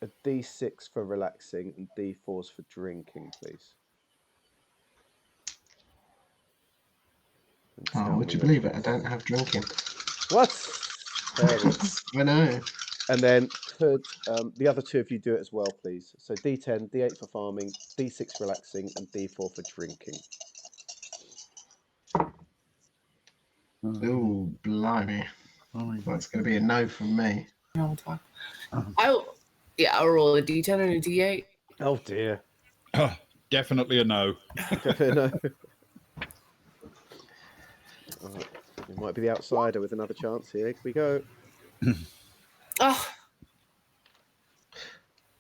S1: a D6 for relaxing, and D4s for drinking, please?
S3: Oh, would you believe it? I don't have drinking.
S1: What? Terrible.
S3: I know.
S1: And then could the other two of you do it as well, please? So D10, D8 for farming, D6 relaxing, and D4 for drinking.
S3: Oh, blimey. That's going to be a no from me.
S2: No, talk. I'll roll a D10 and a D8.
S1: Oh dear.
S4: Definitely a no.
S1: No. Right. It might be the outsider with another chance here. Here we go.
S2: Oh,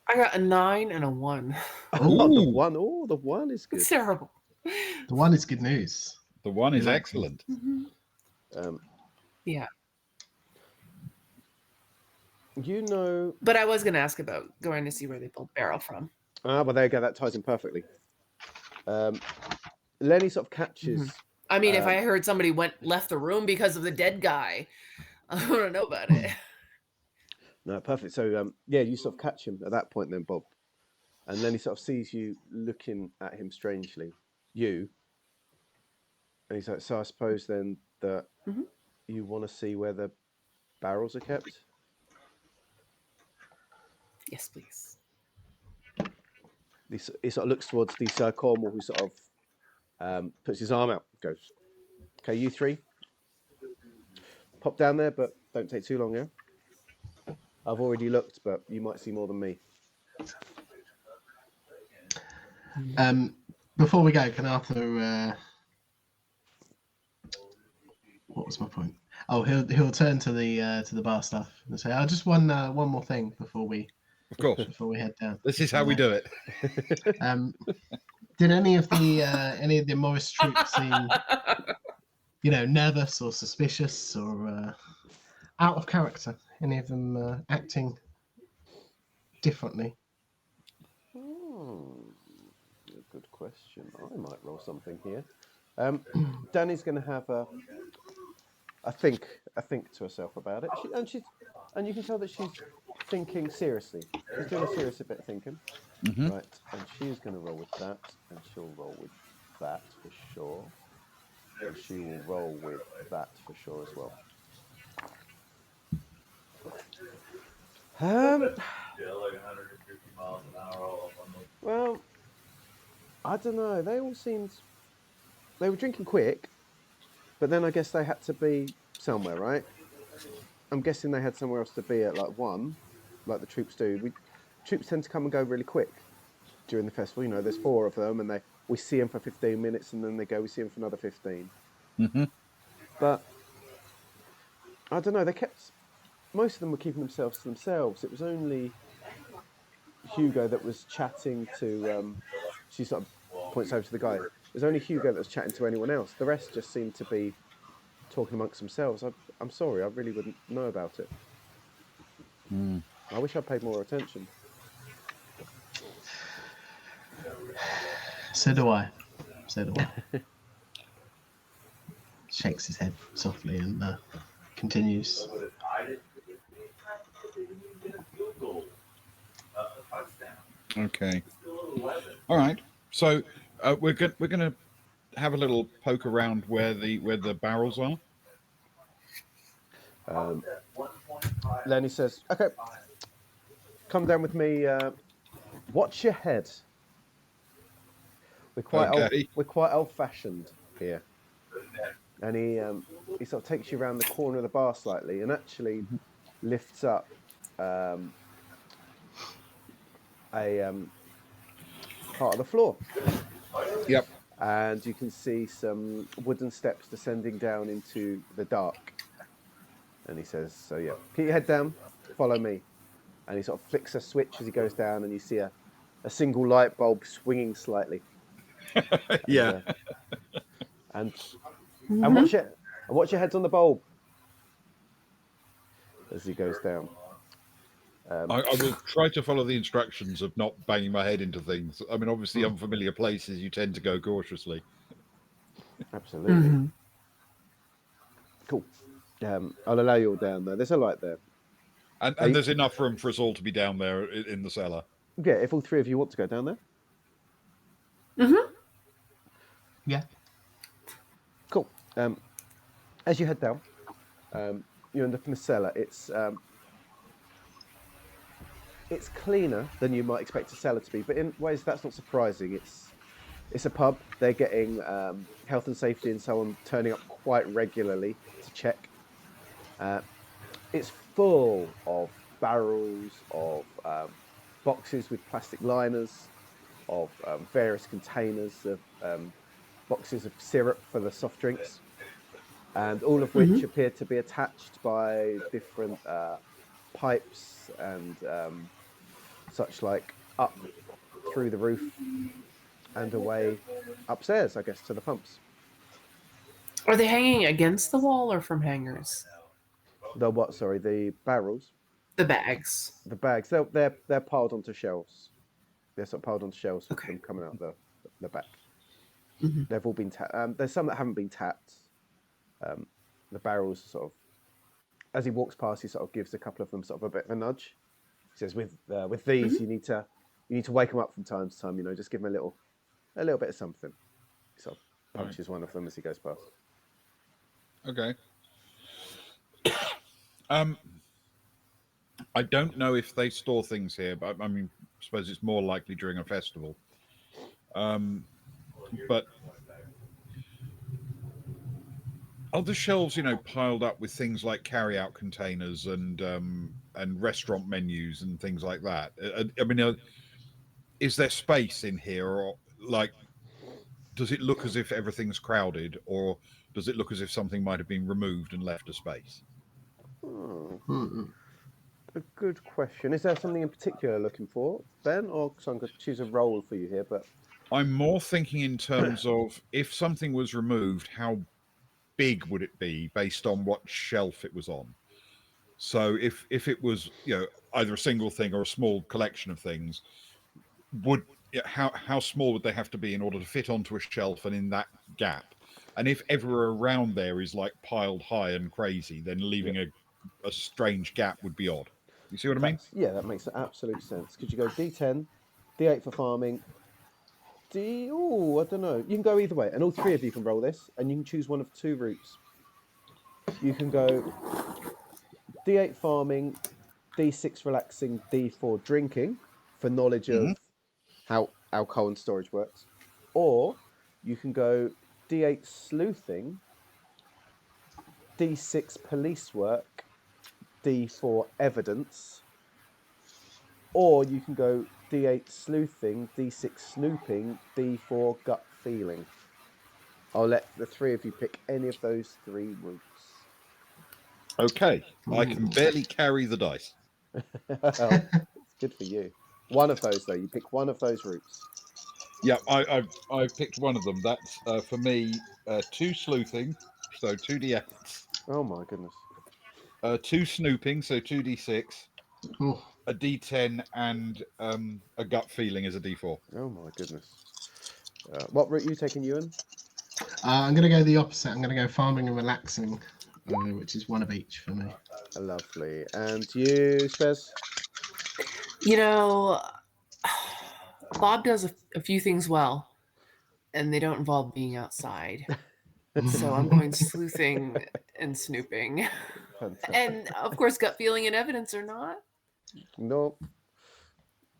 S2: I got a 9 and a 1.
S1: Oh, the one. Oh, the one is good.
S2: It's terrible.
S3: The one is good news.
S4: The one is excellent.
S2: Yeah.
S1: But
S2: I was going to ask about going to see where they built barrel from.
S1: Well, there you go. That ties in perfectly. Lenny sort of catches.
S2: I mean, if I heard somebody left the room because of the dead guy, I want to know about it.
S1: No, perfect. So, you sort of catch him at that point then, Bob. And then he sort of sees you looking at him strangely. You. And he's like, so I suppose then that you want to see where the barrels are kept?
S2: Yes, please.
S1: He sort of looks towards the Sir Cornwall, who sort of puts his arm out, goes, okay, you three, pop down there, but don't take too long, yeah? I've already looked, but you might see more than me.
S3: Before we go, can Arthur... what was my point? Oh, he'll turn to the bar staff and say, "I just one more thing before we head down."
S4: This is how we do it.
S3: Did any of the Morris troops seem, nervous or suspicious or out of character? Any of them acting differently?
S1: Good question. I might roll something here. Danny's going to have a think to herself about it, and you can tell that she's thinking seriously. She's doing a serious bit of thinking, right? And she's going to roll with that, and she'll roll with that for sure, and she will roll with that for sure as well. Well, I don't know. They were drinking quick, but then I guess they had to be somewhere, right? I'm guessing they had somewhere else to be at like 1, like the troops do. Troops tend to come and go really quick during the festival. There's 4 of them, and we see them for 15 minutes, and then they go. We see them for another 15. But I don't know. Most of them were keeping themselves to themselves. It was only Hugo that was chatting to. She sort of points over to the guy. There's only Hugo that's chatting to anyone else. The rest just seem to be talking amongst themselves. I'm sorry, I really wouldn't know about it. I wish I paid more attention.
S3: So do I. So do I. Shakes his head softly and continues.
S4: Okay. All right. So we're gonna have a little poke around where the barrels are.
S1: Lenny says, "Okay, come down with me. Watch your head. We're quite old-fashioned here." And he sort of takes you around the corner of the bar slightly, and actually lifts up a part of the floor.
S4: Yep.
S1: And you can see some wooden steps descending down into the dark. And he says, "So yeah, keep your head down, follow me." And he sort of flicks a switch as he goes down, and you see a single light bulb swinging slightly.
S4: Yeah.
S1: And watch your heads on the bulb as he goes down.
S4: I will try to follow the instructions of not banging my head into things. I mean, obviously, unfamiliar places, you tend to go cautiously.
S1: Absolutely. Cool. I'll allow you all down there. There's a light there.
S4: And there's enough room for us all to be down there in the cellar.
S1: Yeah, if all three of you want to go down there.
S3: Yeah.
S1: Cool. As you head down, you end up in the cellar. It's cleaner than you might expect a cellar to be, but in ways that's not surprising. It's a pub. They're getting health and safety and so on turning up quite regularly to check. It's full of barrels, of boxes with plastic liners, of various containers of boxes of syrup for the soft drinks, and all of which appear to be attached by different pipes and such like up through the roof and away upstairs, I guess, to the pumps.
S2: Are they hanging against the wall or from hangers?
S1: The what? Sorry, the barrels.
S2: The bags.
S1: The bags. They're piled onto shelves. They're sort of piled onto shelves with them coming out the back. They've all been tapped. There's some that haven't been tapped. The barrels sort of, as he walks past, he sort of gives a couple of them sort of a bit of a nudge. He says, "With these, you need to wake them up from time to time. You know, just give them a little bit of something." He sort of punches one of them as he goes past.
S4: Okay. I don't know if they store things here, but I mean, I suppose it's more likely during a festival. But are the shelves, piled up with things like carry-out containers and restaurant menus and things like that? I mean, is there space in here, or does it look as if everything's crowded, or does it look as if something might have been removed and left a space?
S1: A good question. Is there something in particular looking for, Ben? Or so I'm going to choose a role for you here, but
S4: I'm more thinking in terms of if something was removed, how big would it be based on what shelf it was on? So if it was either a single thing or a small collection of things, how small would they have to be in order to fit onto a shelf and in that gap? And if everywhere around there is like piled high and crazy, then leaving a strange gap would be odd. You see what I mean?
S1: Yeah, that makes absolute sense. Could you go D10, D8 for farming? I don't know. You can go either way, and all three of you can roll this, and you can choose one of two routes. You can go D8 farming, D6 relaxing, D4 drinking for knowledge of how alcohol and storage works, or you can go D8 sleuthing, D6 police work, D4 evidence, or you can go D8 sleuthing, D6 snooping, D4 gut feeling. I'll let the three of you pick any of those three routes.
S4: Okay, I can barely carry the dice.
S1: Well, it's good for you. One of those, though, you pick one of those routes.
S4: Yeah, I've picked one of them. That's for me 2 sleuthing, so 2d8,
S1: Oh my goodness.
S4: 2 snooping, so 2d6,
S3: Oh,
S4: a d10, and a gut feeling is a d4.
S1: Oh my goodness. What route are you taking, Ewan?
S3: I'm going to go the opposite. I'm going to go farming and relaxing, which is one of each for me.
S1: Lovely. And you, Spez?
S2: You know, Bob does a few things well, and they don't involve being outside. So I'm going sleuthing and snooping.
S1: Fantastic.
S2: And of course, gut feeling and evidence or not.
S1: No,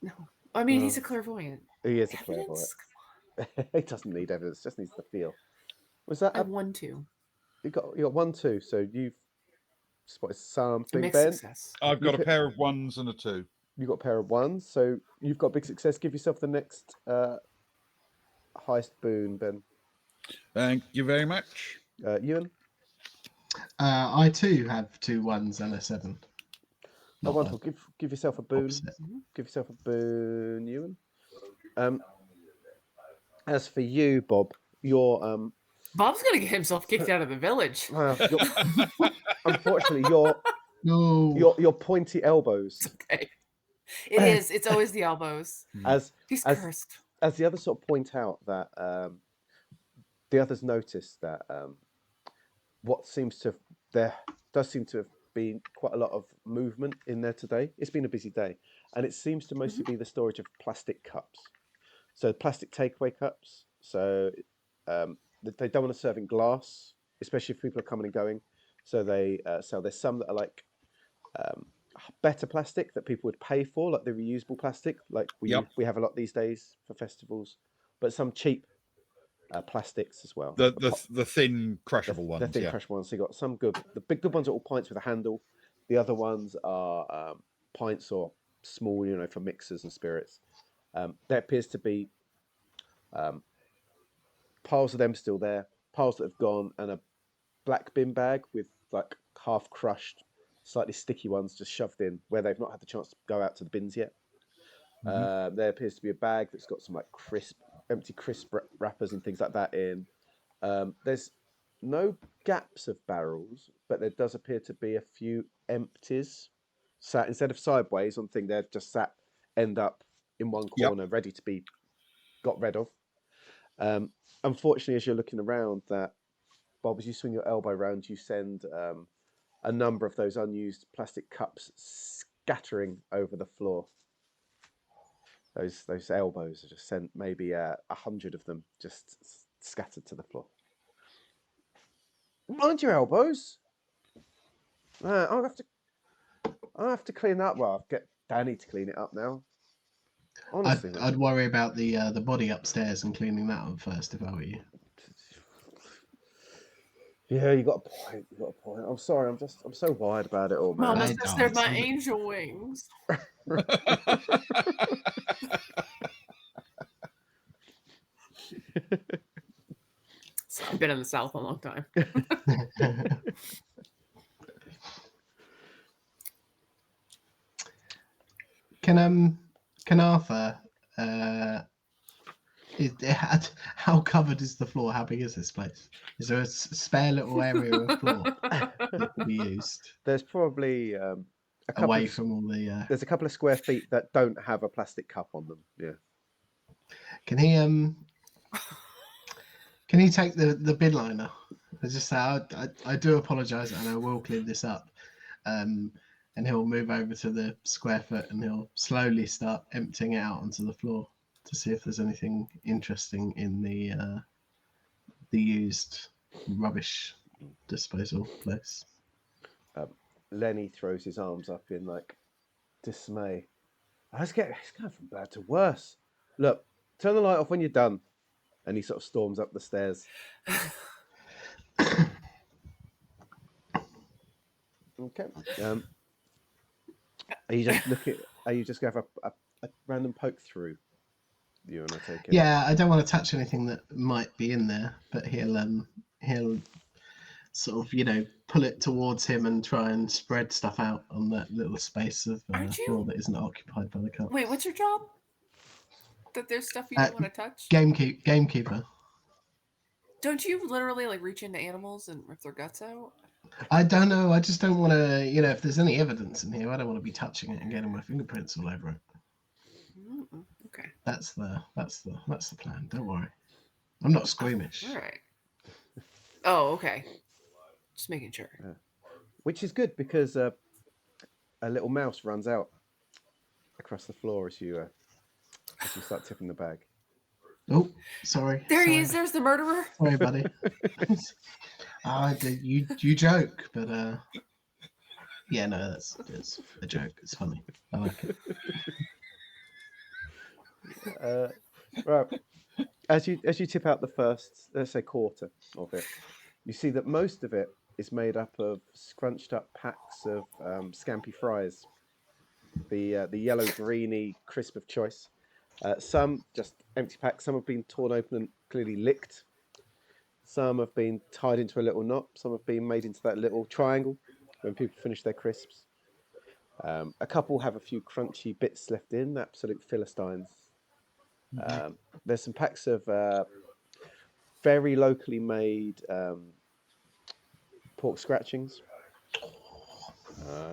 S2: No. I mean,
S1: No.
S2: he's a clairvoyant.
S1: he is a clairvoyant.
S2: Evidence?
S1: He doesn't need evidence, just needs to feel. Was that
S2: I won 2.
S1: you got 1, 2, so you've spotted
S2: A
S1: something,
S2: mixed
S1: Ben.
S2: success.
S4: I've got a
S1: could-
S4: pair of 1s and a 2.
S1: You got a pair of 1s, so you've got big success. Give yourself the next highest boon, Ben.
S4: Thank you very much.
S1: Ewan?
S3: I too have 2 1s and a 7.
S1: Oh, wonderful. Give yourself a boon.
S3: Opposite.
S1: Give yourself a boon, Ewan. As for you, Bob, you're
S2: Bob's going to get himself kicked out of the village.
S1: unfortunately
S3: No.
S1: your pointy elbows
S2: Okay. It is. It's always the elbows.
S1: as
S2: He's
S1: as-
S2: cursed.
S1: as the others sort of point out that the others notice that there does seem to have been quite a lot of movement in there today. It's been a busy day, and it seems to mostly be the storage of plastic cups. So plastic takeaway cups. So they don't want to serve in glass, especially if people are coming and going. So they sell. There's some that are like better plastic that people would pay for, like the reusable plastic, like we have a lot these days for festivals. But some cheap plastics as well.
S4: The thin crushable ones.
S1: The thin crushable ones. So you got some good. The big good ones are all pints with a handle. The other ones are pints or small, for mixers and spirits. There appears to be piles of them still there, piles that have gone, and a black bin bag with like half crushed, slightly sticky ones just shoved in where they've not had the chance to go out to the bins yet. There appears to be a bag that's got some like empty crisp wrappers and things like that in. There's no gaps of barrels, but there does appear to be a few empties sat instead of sideways on thing. They're just sat end up in one corner, ready to be got rid of. Unfortunately, as you're looking around, that Bob, as you swing your elbow round, you send a number of those unused plastic cups scattering over the floor. Those elbows are just sent, maybe 100 of them just scattered to the floor. Mind your elbows. I'll have to clean that. Well, I'll get Danny to clean it up now. Honestly,
S3: I'd worry about the body upstairs and cleaning that up first if I were you.
S1: Yeah, you got a point. I'm sorry. I'm so wired about it all, man.
S2: Mom
S3: I
S2: must have
S3: don't.
S2: served my angel wings. So I've been in the South a long time.
S3: Can Arthur? How covered is the floor? How big is this place? Is there a spare little area of floor that can be used
S1: There's probably a couple
S3: away
S1: of,
S3: from all the?
S1: There's a couple of square feet that don't have a plastic cup on them. Yeah.
S3: Can he take the bin liner? I just say I do apologise and I will clean this up. And he'll move over to the square foot and he'll slowly start emptying it out onto the floor to see if there's anything interesting in the used rubbish disposal place.
S1: Lenny throws his arms up in like dismay. It's going from bad to worse. Look, turn the light off when you're done. And he sort of storms up the stairs. Okay. Are you just going to have a random poke through? You and I take it.
S3: Yeah, I don't want to touch anything that might be in there, but he'll sort of pull it towards him and try and spread stuff out on that little space of floor that isn't occupied by the cups.
S2: Wait, what's your job? that there's stuff you don't want to touch?
S3: Gamekeeper.
S2: Don't you literally like reach into animals and rip their guts out?
S3: I don't know. I just don't want to. If there's any evidence in here, I don't want to be touching it and getting my fingerprints all over it.
S2: Okay.
S3: That's the plan. Don't worry. I'm not squeamish.
S2: All right. Oh, okay. Just making sure.
S1: Which is good because a little mouse runs out across the floor as you start tipping the bag.
S3: Oh, sorry.
S2: There he is. There's the murderer.
S3: Sorry, buddy. You joke, but yeah, no, that's a joke. It's funny. I like it.
S1: Right. As you tip out the first, let's say quarter of it, you see that most of it is made up of scrunched up packs of scampi fries, the yellow greeny crisp of choice. Some just empty packs. Some have been torn open and clearly licked. Some have been tied into a little knot. Some have been made into that little triangle when people finish their crisps. A couple have a few crunchy bits left in, absolute Philistines. There's some packs of very locally made pork scratchings.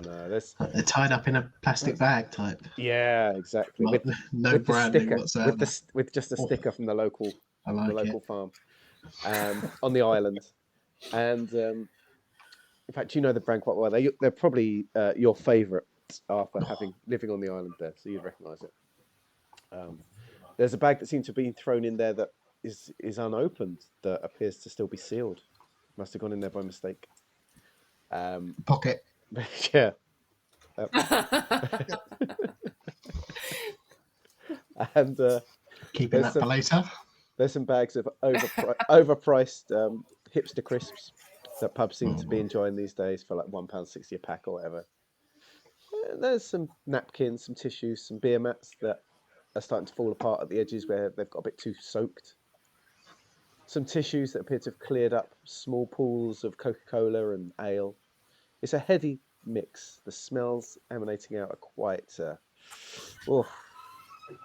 S1: No,
S3: they're tied up in a plastic bag type.
S1: Yeah, exactly.
S3: With no branding whatsoever.
S1: With just a sticker from the local farm on the island. And in fact, you know the brand quite well. They're probably your favourite after living on the island there, so you'd recognise it. There's a bag that seems to have been thrown in there that is unopened, that appears to still be sealed. Must have gone in there by mistake.
S3: Pocket.
S1: Yeah. And
S3: keeping that for later.
S1: There's some bags of overpriced hipster crisps that pubs seem to be enjoying these days for like £1.60 a pack or whatever. There's some napkins, some tissues, some beer mats that are starting to fall apart at the edges where they've got a bit too soaked. Some tissues that appear to have cleared up small pools of Coca-Cola and ale. It's a heady mix. The smells emanating out are quite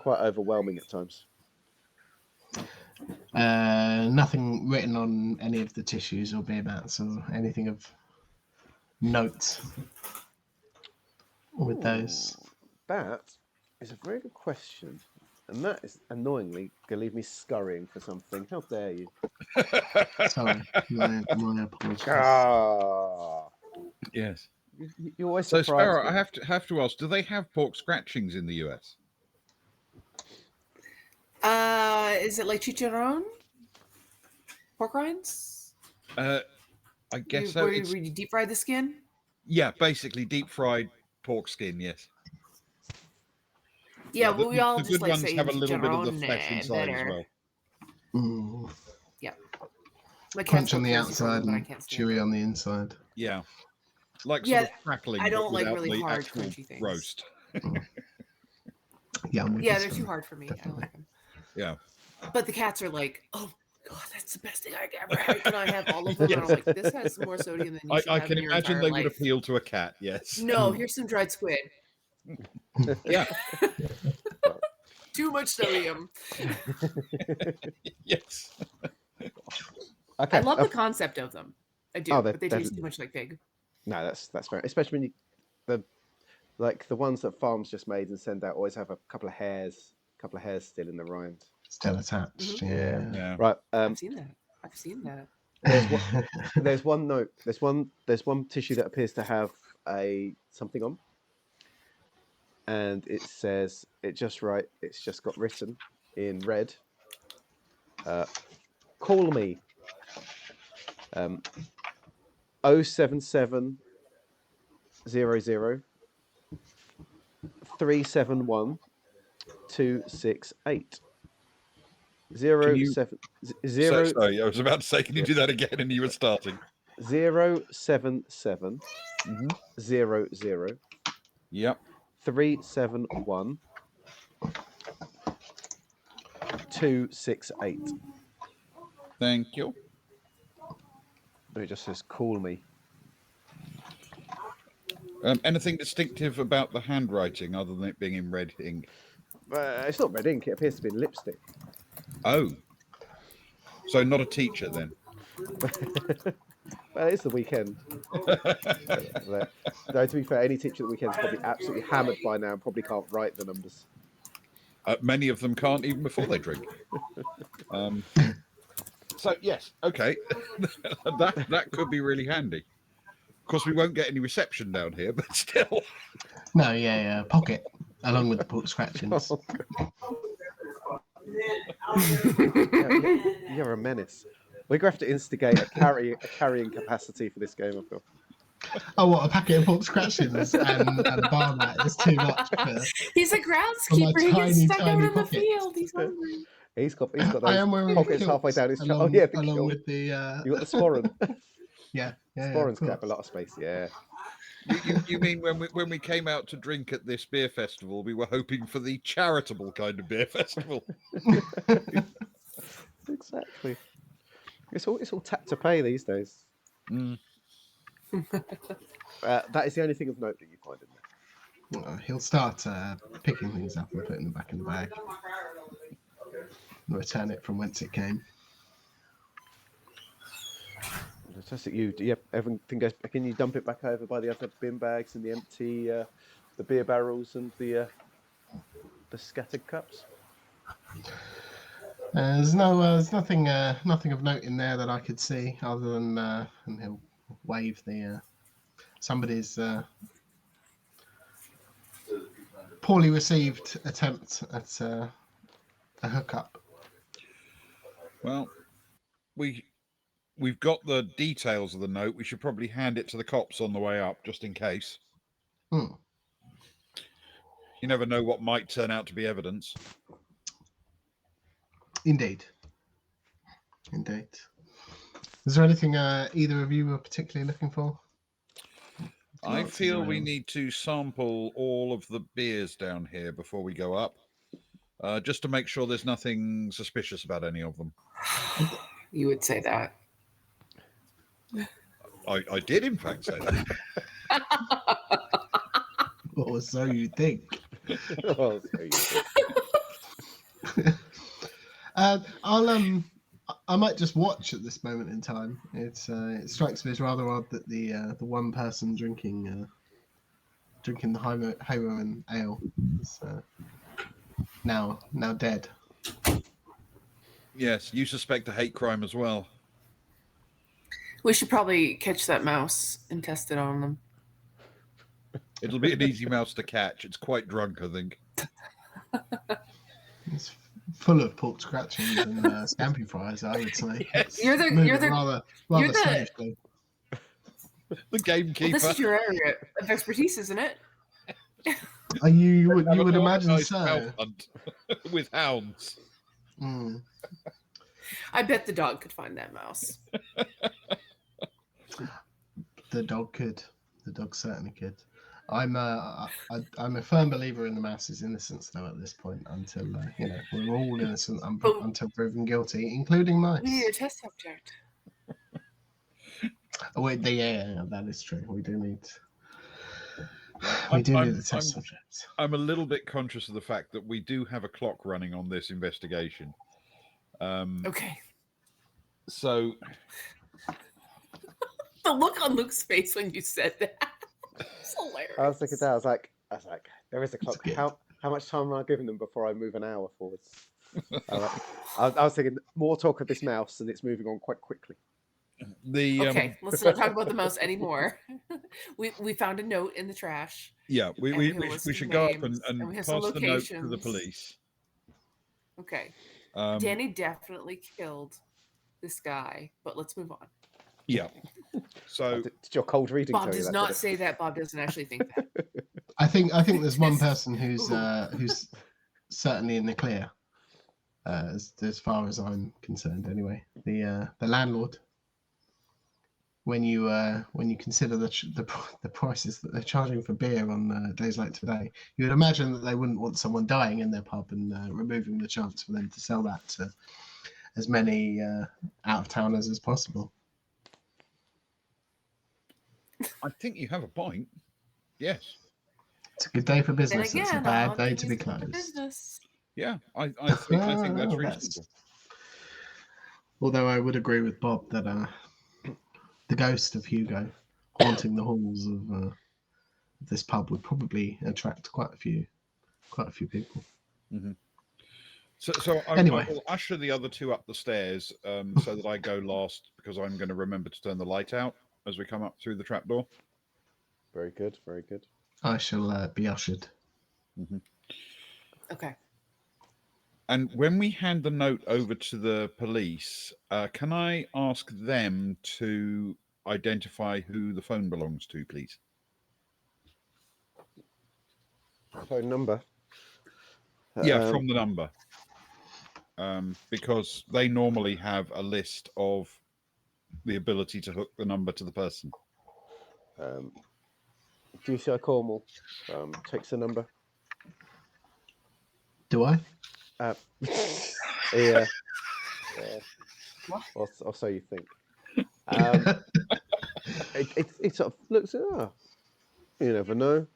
S1: overwhelming at times.
S3: Nothing written on any of the tissues or beer mats or anything of note with those.
S1: That is a very good question. And that is annoyingly going to leave me scurrying for something. How dare you?
S3: Sorry, my apologies.
S1: Yes. You always
S4: so,
S1: surprise
S4: Sparrow,
S1: me.
S4: I have to ask: do they have pork scratchings in the US?
S2: Is it like chicharron? Pork rinds?
S4: I guess so.
S2: Where you deep fry the skin?
S4: Yeah, basically deep fried pork skin. Yes.
S2: Yeah, well, we all
S4: the
S2: just
S4: good
S2: like
S4: ones
S2: say
S4: have a little bit of the
S2: chicharron
S4: flesh inside as
S2: better.
S4: well.
S3: Ooh.
S2: Yeah. My
S3: Crunch
S2: cat's
S3: on the
S2: crazy
S3: outside
S2: for me, but I
S3: and
S2: can't stand
S3: chewy
S2: it.
S3: on the inside.
S4: Yeah, like sort of crackling.
S2: I don't
S4: but
S2: like
S4: without
S2: really
S4: the
S2: hard,
S4: actual
S2: crunchy things.
S4: roast.
S3: Yeah,
S2: they're too hard for me. I don't like them.
S4: Yeah.
S2: But the cats are like, oh God, that's the best thing I ever had. Can I have all of them? And I'm like, this has more sodium than you should
S4: I
S2: have
S4: can
S2: in your
S4: imagine
S2: entire
S4: they would
S2: life.
S4: appeal to a cat. Yes.
S2: No, here's some dried squid.
S4: Yeah.
S2: Too much sodium.
S4: Yes.
S1: Okay.
S2: I love the concept of them. I do, but they
S1: they're-
S2: taste too much like pig.
S1: No, that's fair. Especially when the ones that farms just made and send out always have a couple of hairs still in the rind.
S3: Still attached.
S2: Mm-hmm.
S3: Yeah.
S1: Right.
S2: I've seen that.
S1: There's one note. There's one tissue that appears to have something on, and it says it's just got written in red. Call me. 07700 371 268. 070
S4: Sorry, I was about to say, can you do that again? And you were starting.
S1: 077 00
S4: Yep.
S1: 371 268.
S4: Thank you.
S1: But it just says call me.
S4: Anything distinctive about the handwriting other than it being in red ink?
S1: It's not red ink. It appears to be lipstick.
S4: Oh, so not a teacher then?
S1: Well, it's the weekend. Though, to be fair, any teacher at the weekend's probably absolutely hammered by now and probably can't write the numbers.
S4: Many of them can't even before they drink. So yes, okay, that could be really handy. Of course, we won't get any reception down here, but still.
S3: No, yeah, pocket along with the pork scratchings.
S1: You're a menace. We're going to have to instigate a carrying capacity for this game, I feel.
S3: Oh, what, a packet of pork scratchings and a bar mat is too much for...
S2: He's a groundskeeper. He gets stuck out in the field. He's hungry.
S1: He's got those
S3: pockets
S1: halfway down his
S3: along,
S1: the
S3: along
S1: kilt.
S3: with the...
S1: You got the sporran.
S3: Yeah.
S1: Sporrans grab a lot of space, yeah.
S4: You mean when we came out to drink at this beer festival, we were hoping for the charitable kind of beer festival?
S1: Exactly. It's all tap to pay these days.
S4: Mm.
S1: That is the only thing of note that you find in there.
S3: He'll start picking things up and putting them back in the bag. Return it from whence it came.
S1: Fantastic. Everything goes back in. You dump it back over by the other bin bags and the empty, the beer barrels and the scattered cups.
S3: There's nothing of note in there that I could see other than and he'll wave the somebody's poorly received attempt at a hookup.
S4: Well, we've got the details of the note. We should probably hand it to the cops on the way up, just in case. You never know what might turn out to be evidence.
S3: Indeed. Is there anything either of you are particularly looking for?
S4: I feel we need to sample all of the beers down here before we go up, just to make sure there's nothing suspicious about any of them.
S2: You would say that.
S4: I did, in fact, say that.
S3: Or so you think.
S1: Oh, so you think.
S3: I might just watch at this moment in time. It strikes me as rather odd that the one person drinking the Highrowan ale is now dead.
S4: Yes, you suspect a hate crime as well.
S2: We should probably catch that mouse and test it on them.
S4: It'll be an easy mouse to catch. It's quite drunk, I think.
S3: It's full of pork scratchings and scampi fries, I would say.
S4: Yes.
S2: You're the
S3: strangely.
S4: The gamekeeper.
S2: Well, this is your area of expertise, isn't it?
S3: You would imagine
S4: Nice
S3: so.
S4: mouth hunt with hounds.
S3: Mm.
S2: I bet the dog could find that mouse.
S3: The dog could. The dog certainly could. I'm a firm believer in the mouse's innocence, though. At this point, until we're all innocent until proven guilty, including mice.
S2: We need a test subject.
S3: Yeah, that is true. We do need. We do need the test subject.
S4: I'm a little bit conscious of the fact that we do have a clock running on this investigation.
S2: Okay.
S4: So
S2: the look on Luke's face when you said that. It's hilarious.
S1: I was thinking that. I was like, there is a clock. How much time am I giving them before I move an hour forwards? I was thinking more talk of this mouse, and it's moving on quite quickly.
S2: Okay, let's not talk about the mouse anymore. We found a note in the trash.
S4: Yeah, we should go up and pass the note to the police.
S2: Okay. Danny definitely killed this guy, but let's move on.
S4: Yeah. So
S1: did your cold reading?
S2: Bob does not say that. Bob doesn't actually think that.
S3: I think there's one person who's certainly in the clear, as far as I'm concerned. Anyway, the landlord. When you consider the prices that they're charging for beer on days like today, you would imagine that they wouldn't want someone dying in their pub and removing the chance for them to sell that to as many out-of-towners as possible.
S4: I think you have a point. Yes.
S3: It's a good day for
S2: And
S3: business. It's a
S2: again,
S3: bad
S2: I'm
S3: day to be
S2: optimistic for
S3: closed.
S2: business.
S4: Yeah, I think that's
S3: Oh,
S4: reasonable.
S3: Although I would agree with Bob that the ghost of Hugo haunting the halls of this pub would probably attract quite a few people.
S4: Mm-hmm. So I
S3: Anyway.
S4: will usher the other two up the stairs so that I go last, because I'm going to remember to turn the light out as we come up through the trapdoor.
S1: Very good, very good.
S3: I shall be ushered.
S4: Mm-hmm.
S2: Okay.
S4: And when we hand the note over to the police, can I ask them to identify who the phone belongs to, please?
S1: Phone number.
S4: Yeah, from the number. Because they normally have a list of the ability to hook the number to the person.
S1: GCI Cornwall takes the number.
S3: Do I?
S1: Yeah.
S2: What?
S1: Or so you think. It sort of looks at, you never know.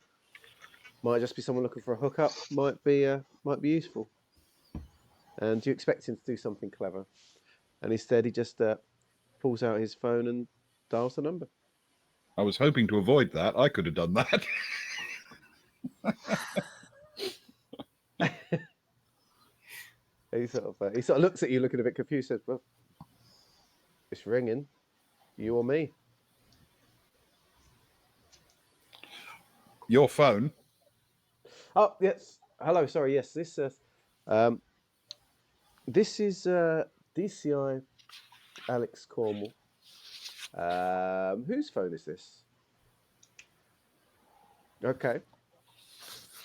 S1: Might just be someone looking for a hookup. Might be useful. And you expect him to do something clever, and instead he just pulls out his phone and dials the number.
S4: I was hoping to avoid that. I could have done that.
S1: He sort of looks at you, looking a bit confused. Says, "Well, it's ringing. You or me?"
S4: Your phone?
S1: Oh yes. Hello. Sorry. Yes. This is DCI Alex Cornwall. Whose phone is this? Okay.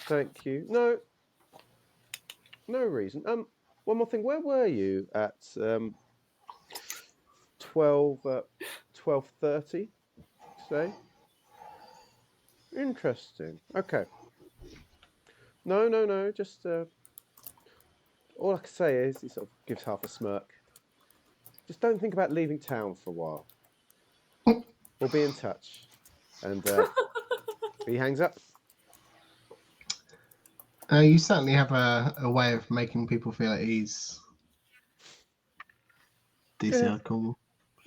S1: Thank you. No reason. One more thing. Where were you at 12:30 today? Interesting. Okay. No. Just all I can say is he sort of gives half a smirk. Just don't think about leaving town for a while. We'll be in touch. And he hangs up.
S3: You certainly have a way of making people feel at ease. DCI Cornwall.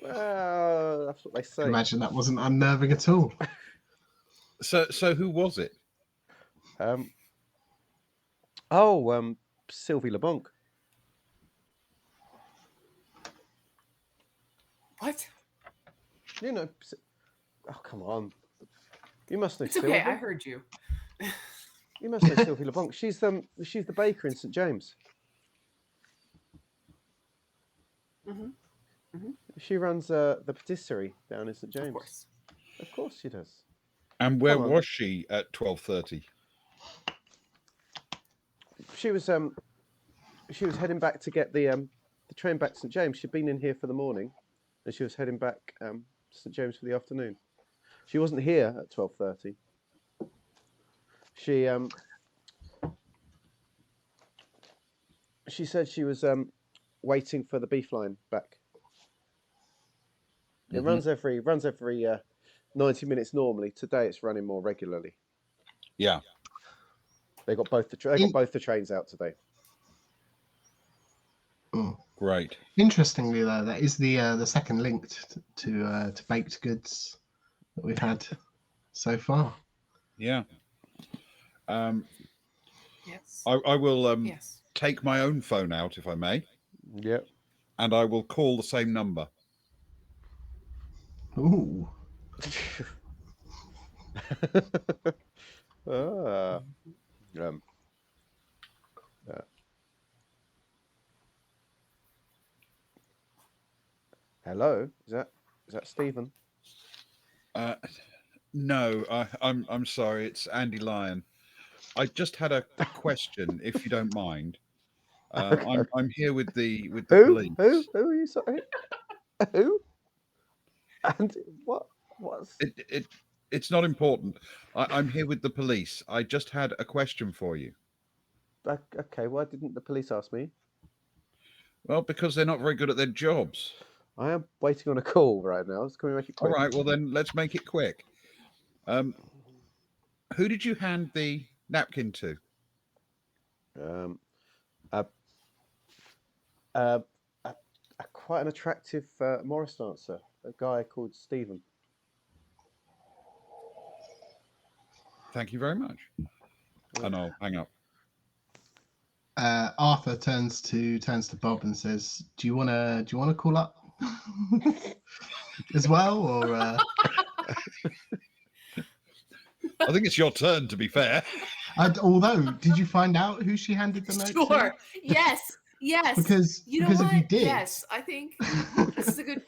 S1: Well, that's what they say.
S3: Imagine that wasn't unnerving at all.
S4: So who was it?
S1: Sylvie LeBlanc.
S2: What?
S1: You know, oh come on, you must know
S2: It's
S1: Sylvie.
S2: okay. I heard you.
S1: You must know Sylvie LeBlanc. She's the baker in St James.
S2: Mm-hmm. Mm-hmm.
S1: She runs the patisserie down in St James.
S2: Of course.
S1: Of course she does.
S4: And where was she at 12:30?
S1: She was heading back to get the train back to St James. She'd been in here for the morning, and she was heading back to St James for the afternoon. She wasn't here at 12:30. She said she was waiting for the beef line back. It runs every 90 minutes normally. Today it's running more regularly.
S4: Yeah.
S1: They got both the trains out today.
S3: Oh.
S4: Great.
S3: Interestingly, though, that is the second link to baked goods that we've had so far.
S4: Yeah.
S2: Yes.
S4: I will
S2: Yes.
S4: take my own phone out, if I may.
S1: Yep.
S4: And I will call the same number.
S3: Ooh.
S1: Hello, is that Stephen?
S4: No, I'm sorry. It's Andy Lyon. I just had a question, if you don't mind. I'm here with the police.
S1: Who are you? Sorry. Who? And what's?
S4: It's not important. I'm here with the police. I just had a question for you.
S1: Okay, why didn't the police ask me?
S4: Well, because they're not very good at their jobs.
S1: I am waiting on a call right now. Can we make it quick?
S4: All right, well then let's make it quick. Who did you hand the napkin to?
S1: A, quite an attractive Morris dancer, a guy called Stephen.
S4: Thank you very much. And I'll hang up.
S3: Arthur turns to Bob and says, "Do you wanna call up as well, or?"
S4: I think it's your turn, to be fair.
S3: Although, did you find out who she handed the note to?
S2: Sure. Yes.
S3: Because
S2: you know
S3: because
S2: what?
S3: if you did,
S2: yes, I think this is a good.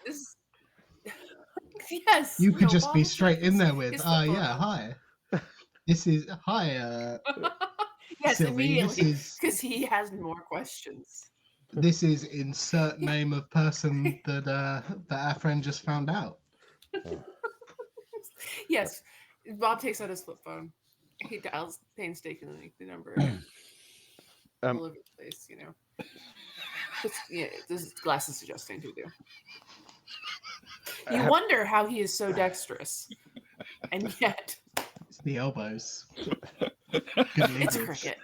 S2: Yes.
S3: you could just
S2: Bob
S3: be
S2: will
S3: straight
S2: check
S3: in there
S2: his
S3: with,
S2: flip phone
S3: yeah,
S2: out.
S3: hi. This is hi.
S2: Yes,
S3: Sylvie,
S2: immediately, because he has more questions.
S3: This is insert name of person that our friend just found out.
S2: Yes, Bob takes out his flip phone. He dials painstakingly the number all over the place, you know. This glass is adjusting to do. You wonder how he is so dexterous, and yet
S3: It's the elbows.
S2: it's a cricket.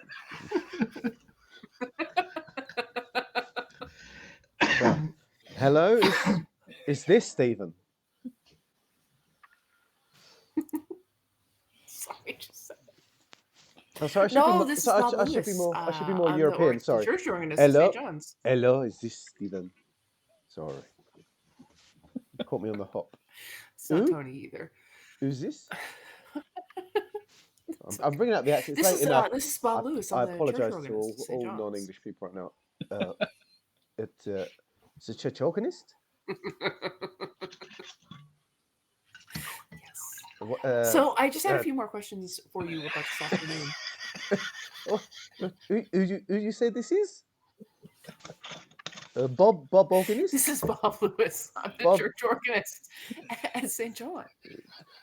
S1: Hello, is this Stephen?
S2: Sorry, just
S1: Oh, sorry,
S2: this is Bob
S1: I should be
S2: Lewis.
S1: I should be more
S2: I'm
S1: European.
S2: the
S1: Sorry.
S2: church organist at St. John's.
S1: Hello, is this Stephen? Sorry, you caught me on the hop.
S2: It's not Tony either.
S1: Who's this? I'm bringing out the accent. It's late enough.
S2: This is Bob Lewis.
S1: I
S2: I'm the
S1: apologise
S2: church
S1: to
S2: organist at St.
S1: all
S2: John's.
S1: non-English people right now. It's a church organist.
S2: Yes. So I just had a few more questions for you about this afternoon.
S1: Who you say this is? Bob organist?
S2: This is Bob Lewis. I'm the church organist at St. John.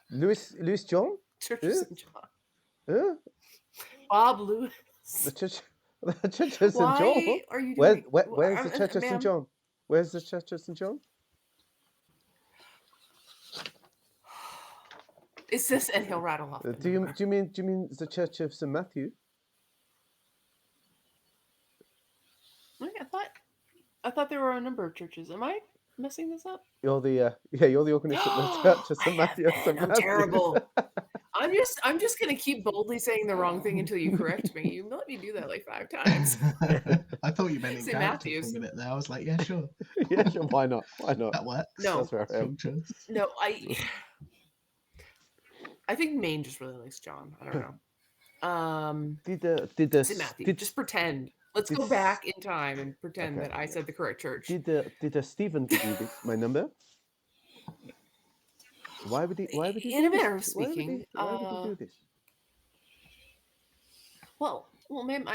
S1: Louis John?
S2: Church of St. John. Bob Lewis.
S1: The church of St. John?
S2: Why are you doing...
S1: Where's the church of St. John? Where's the church of St. John?
S2: It's this, and he'll rattle off.
S1: Do you mean the church of St. Matthew?
S2: I thought there were a number of churches. Am I messing this up?
S1: You're the organist at the church of St. Matthew.
S2: I'm terrible. I'm just gonna keep boldly saying the wrong thing until you correct me. You let me do that like 5 times.
S3: I thought you meant in
S2: St.
S3: character
S2: Matthews.
S3: for a minute there. I was like, yeah, sure.
S1: Yeah, sure. Why not?
S3: That works.
S2: No.
S1: That's where I am.
S2: No, I think Maine just really likes John. I don't know.
S1: Did
S2: St. Matthew. Just pretend. Let's go back in time and pretend that I said the correct church.
S1: Did Stephen give you my number? Why would he?
S2: In a manner of speaking.
S1: Why would he do this?
S2: Well, ma'am,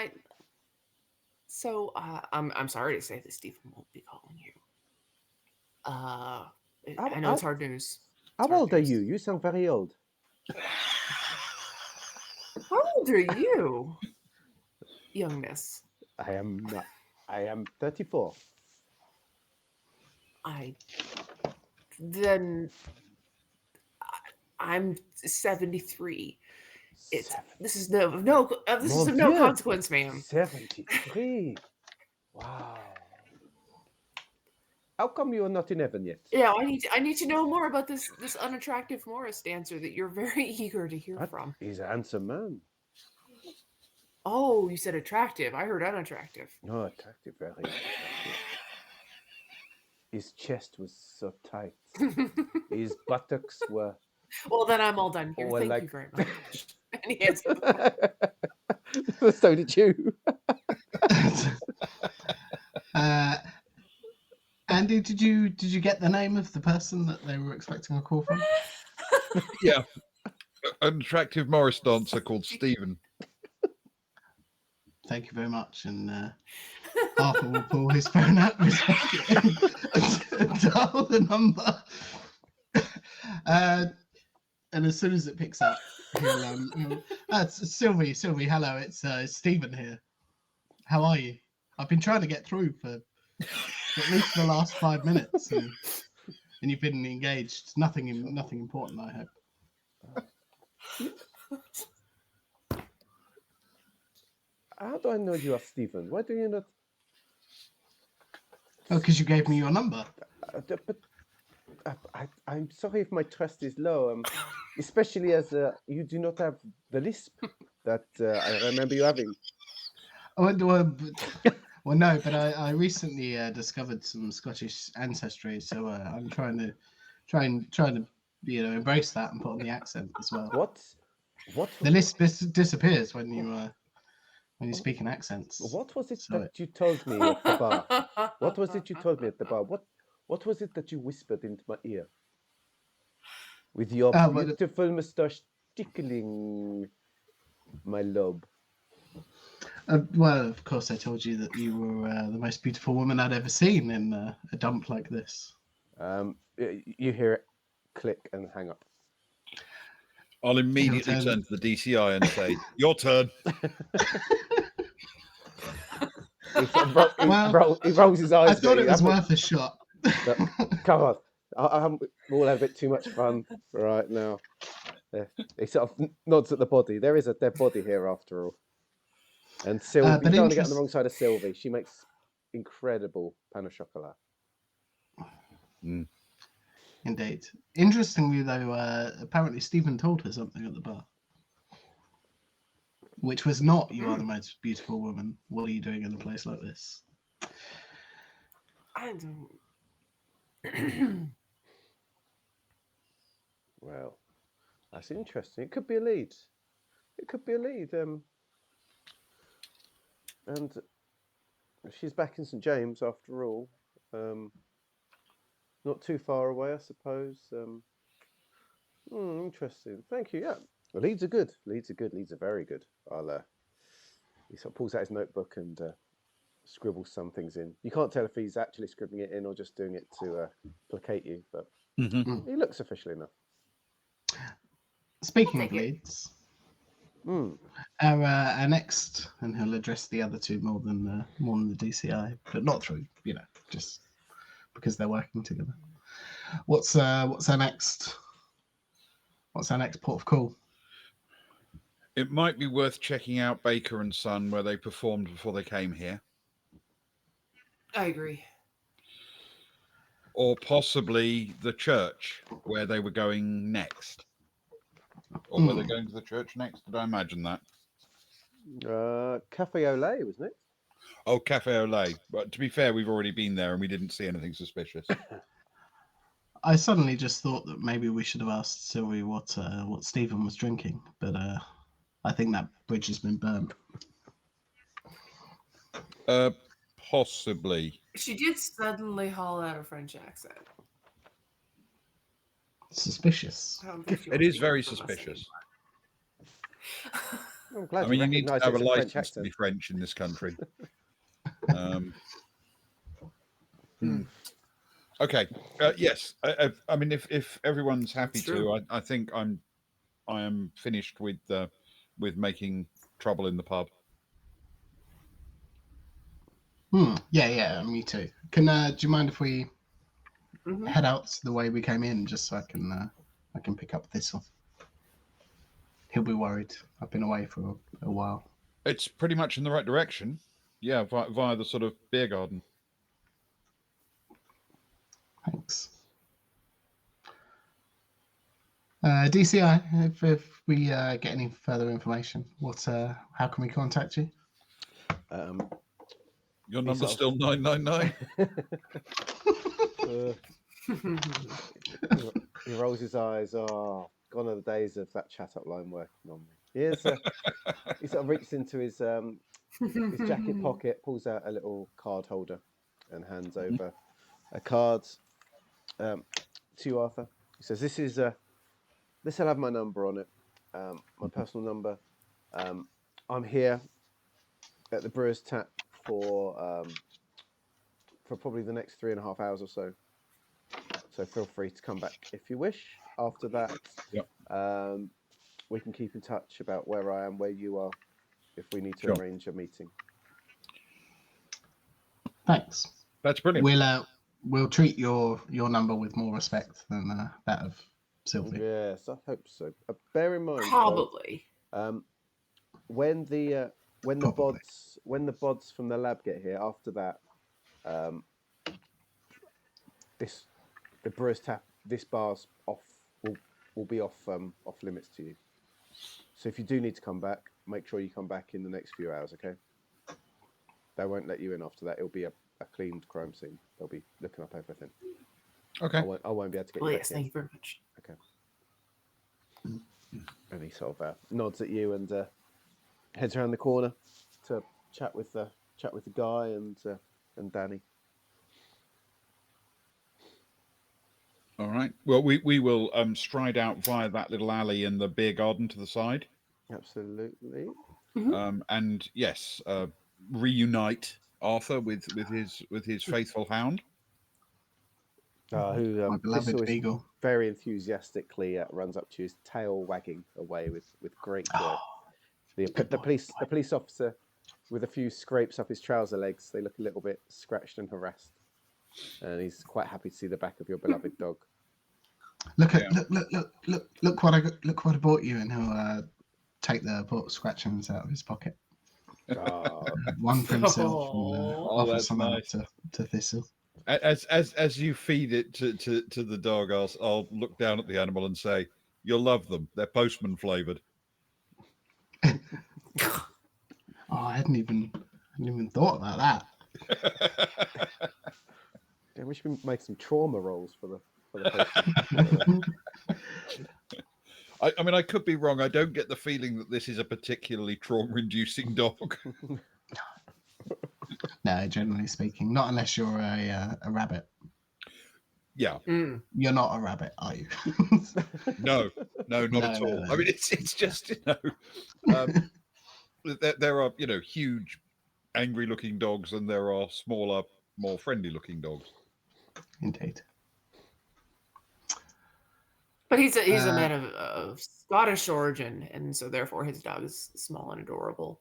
S2: I'm sorry to say that Stephen won't be calling you. I know it's hard news.
S1: How old are you? You sound very old.
S2: How old are you, young miss?
S1: I am not. I am 34.
S2: I'm 73. This is of no consequence, ma'am.
S1: 73. Wow. How come you're not in heaven yet?
S2: Yeah, I need to know more about this unattractive Morris dancer that you're very eager to hear from.
S1: He's a handsome man.
S2: Oh, you said attractive. I heard unattractive.
S1: No, attractive, very attractive. His chest was so tight. His buttocks were...
S2: Well, then I'm all done here. Thank you very much. And he answered
S1: so did you.
S3: Andy, did you get the name of the person that they were expecting a call from?
S4: Yeah. An attractive Morris dancer called Stephen.
S3: Thank you very much. And Arthur will pull his phone out and dial the number. And as soon as it picks up, he'll Sylvie, hello, it's Stephen here. How are you? I've been trying to get through for at least the last 5 minutes, and you've been engaged. Nothing important, I hope.
S1: How do I know you are Stephen? Why do you not?
S3: Oh, because you gave me your number.
S1: But I'm sorry if my trust is low, especially as you do not have the lisp that I remember you having.
S3: Oh, well, no, but I recently discovered some Scottish ancestry, so I'm trying to embrace that and put on the accent as well.
S1: What?
S3: The lisp disappears when you speak in accents.
S1: What was it
S3: So
S1: that you told me at the bar? What was it you told me at the bar? What was it that you whispered into my ear? With your beautiful moustache tickling my lobe.
S3: Well, of course, I told you that you were the most beautiful woman I'd ever seen in a dump like this.
S1: You hear it click and hang up.
S4: I'll immediately turn to the DCI and say, "Your turn."
S1: He rolls his eyes.
S3: I thought it was worth a shot.
S1: Come on, we'll have a bit too much fun right now. He sort of nods at the body. There is a dead body here after all. And Sylvie, you don't want to get on the wrong side of Sylvie. She makes incredible pain au chocolat.
S3: Indeed. Interestingly, though, apparently Stephen told her something at the bar, which was not, "You are the most beautiful woman. What are you doing in a place like this?"
S2: I don't.
S1: Well, that's interesting. It could be a lead. And she's back in St. James after all. Not too far away, I suppose. Interesting. Thank you. Yeah, well, leads are good. Leads are very good. He sort of pulls out his notebook and scribbles some things in. You can't tell if he's actually scribbling it in or just doing it to placate you, but he looks official enough.
S3: Speaking of leads, our next, and he'll address the other two more than the DCI, but not through, just because they're working together. What's our next port of call?
S4: It might be worth checking out Baker and Son, where they performed before they came here.
S2: I agree.
S4: Or possibly the church, where they were going next. Or were they going to the church next? Did I imagine that?
S1: Cafe Olay, wasn't it?
S4: Oh, Cafe Olay. But to be fair, we've already been there and we didn't see anything suspicious.
S3: I suddenly just thought that maybe we should have asked Sylvie what Stephen was drinking, but I think that bridge has been burned.
S4: Possibly.
S2: She did suddenly haul out a French accent.
S3: Suspicious.
S4: It is very suspicious.
S1: I'm glad
S4: you need to have a license to be French in this country. Okay. Yes. I mean, if everyone's happy to, I think I am finished with making trouble in the pub.
S3: Yeah, me too. Do you mind if we head out the way we came in, just so I can pick up this one? He'll be worried. I've been away for a while.
S4: It's pretty much in the right direction. Yeah, via the sort of beer garden.
S3: Thanks. DCI, if we get any further information, how can we contact you?
S4: Your number's still 999.
S1: He rolls his eyes. Oh, gone are the days of that chat up line working on me. He sort of reaches into his jacket pocket, pulls out a little card holder, and hands over a card to you, Arthur. He says, "This will have my number on it, my personal number. I'm here at the Brewer's Tap for probably the next 3.5 hours or so. So feel free to come back if you wish. After that, we can keep in touch about where I am, where you are, if we need to arrange a meeting."
S3: Thanks.
S4: That's brilliant.
S3: We'll treat your number with more respect than that of Sylvie.
S1: Yes, I hope so. Bear in mind,
S2: probably
S1: when the when the
S3: Probably.
S1: bods from the lab get here, after that, the Brewer's tap, this bar's off, will be off limits to you. So if you do need to come back, make sure you come back in the next few hours, okay? They won't let you in after that. It'll be a cleaned crime scene. They'll be looking up everything.
S4: Okay.
S1: I won't be able to get
S2: Well,
S1: you
S2: yes,
S1: back
S2: thank
S1: in.
S2: you very much.
S1: Okay. And he sort of nods at you and heads around the corner to chat with the guy and Danny.
S4: All right. Well, we will stride out via that little alley in the beer garden to the side.
S1: Absolutely.
S4: And yes, reunite Arthur with his faithful hound.
S1: Who
S3: My
S1: this
S3: beloved
S1: always
S3: beagle.
S1: very enthusiastically runs up to his tail wagging away with great joy. The police officer, with a few scrapes up his trouser legs, they look a little bit scratched and harassed, and he's quite happy to see the back of your beloved dog.
S3: Look what I bought you, and he'll take the scratchings out of his pocket. One for himself and offer
S4: that's
S3: some out
S4: nice.
S3: to Thistle.
S4: As you feed it to the dog, I'll look down at the animal and say, "You'll love them. They're postman flavored."
S3: Oh, I hadn't even thought about that.
S1: Yeah, we should make some trauma rolls for the postman.
S4: I mean, I could be wrong. I don't get the feeling that this is a particularly trauma-inducing dog.
S3: No, generally speaking, not unless you're a rabbit.
S4: Yeah.
S3: You're not a rabbit, are you?
S4: No, not at all.
S3: No.
S4: I mean, it's just there are huge, angry-looking dogs, and there are smaller, more friendly-looking dogs.
S3: Indeed.
S2: But he's a man of Scottish origin, and so therefore his dog is small and adorable.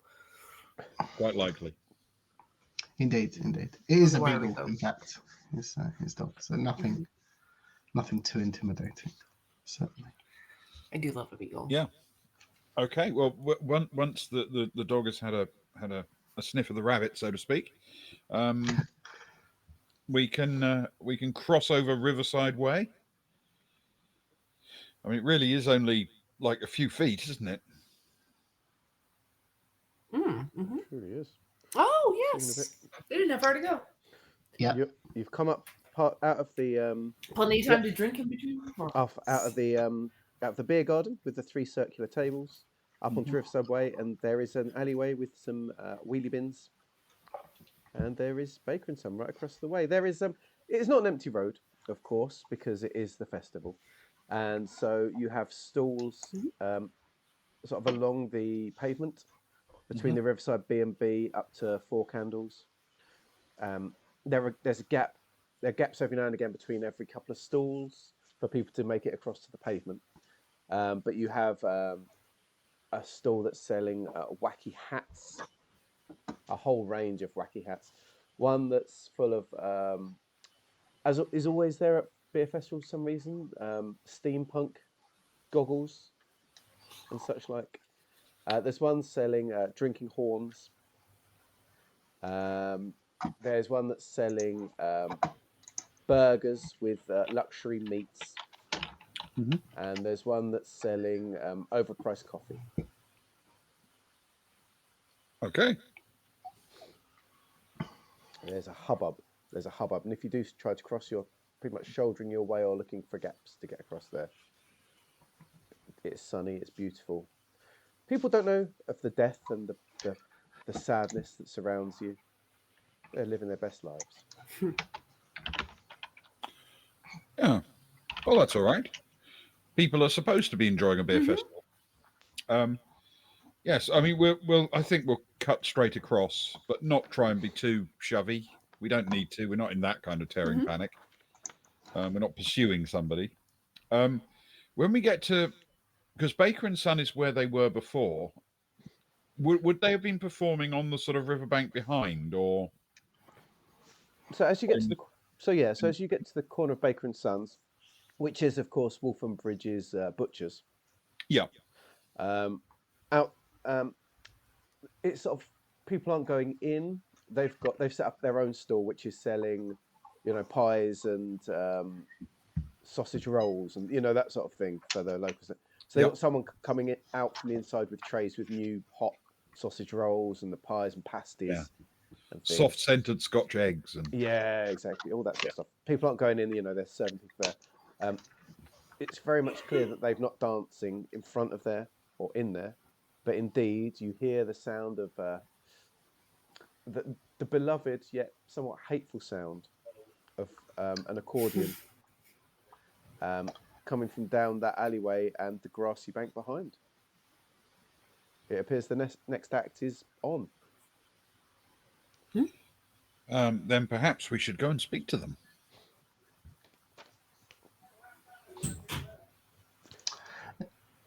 S4: Quite likely.
S3: Indeed. It is a
S2: Wiry
S3: beagle,
S2: dog.
S3: in fact. His dog. So nothing too intimidating. Certainly.
S2: I do love a beagle.
S4: Yeah. Okay. Well, once the dog has had a sniff of the rabbit, so to speak, we can cross over Riverside Way. I mean, it really is only like a few feet, isn't it?
S2: Mm-hmm.
S1: It really is.
S2: Oh yes, they didn't have far to go.
S3: Yeah.
S1: You've come up out of the
S2: Plenty of time to drink in between.
S1: out of the beer garden with the 3 circular tables up onto Riverside Way, and there is an alleyway with some wheelie bins, and there is Baker and Son right across the way. There is it is not an empty road, of course, because it is the festival, and so you have stalls sort of along the pavement between the Riverside B&B up to 4 Candles. There's a gap. There are gaps every now and again between every couple of stalls for people to make it across to the pavement. But you have a stall that's selling wacky hats, a whole range of wacky hats. One that's full of, as is always there at beer festivals for some reason, steampunk goggles and such like. There's one selling drinking horns. There's one that's selling burgers with luxury meats. And there's one that's selling overpriced coffee.
S4: Okay.
S1: And there's a hubbub. And if you do try to cross, you're pretty much shouldering your way or looking for gaps to get across there. It's sunny, it's beautiful. People don't know of the death and the sadness that surrounds you. They're living their best lives.
S4: Yeah. Well, that's all right. People are supposed to be enjoying a beer festival. Yes, I mean I think we'll cut straight across, but not try and be too shovey. We don't need to. We're not in that kind of tearing panic. We're not pursuing somebody. When we get to, because Baker and Son is where they were before, would they have been performing on the sort of riverbank behind, or?
S1: So as you get to as you get to the corner of Baker and Sons, which is of course Wolfen Bridge's butchers.
S4: Yeah.
S1: It's sort of people aren't going in. They've set up their own stall, which is selling, pies and sausage rolls and that sort of thing for the locals. So they
S4: Yep.
S1: got someone coming out from the inside with trays with new hot sausage rolls and the pies and pasties and things.
S4: Soft-scented Scotch eggs and
S1: Yeah, exactly, all that sort of stuff. People aren't going in. They're serving people there. It's very much clear that they've not dancing in front of there or in there, but indeed you hear the sound of the beloved yet somewhat hateful sound of an accordion coming from down that alleyway and the grassy bank behind. It appears the next act is on.
S4: then perhaps we should go and speak to them.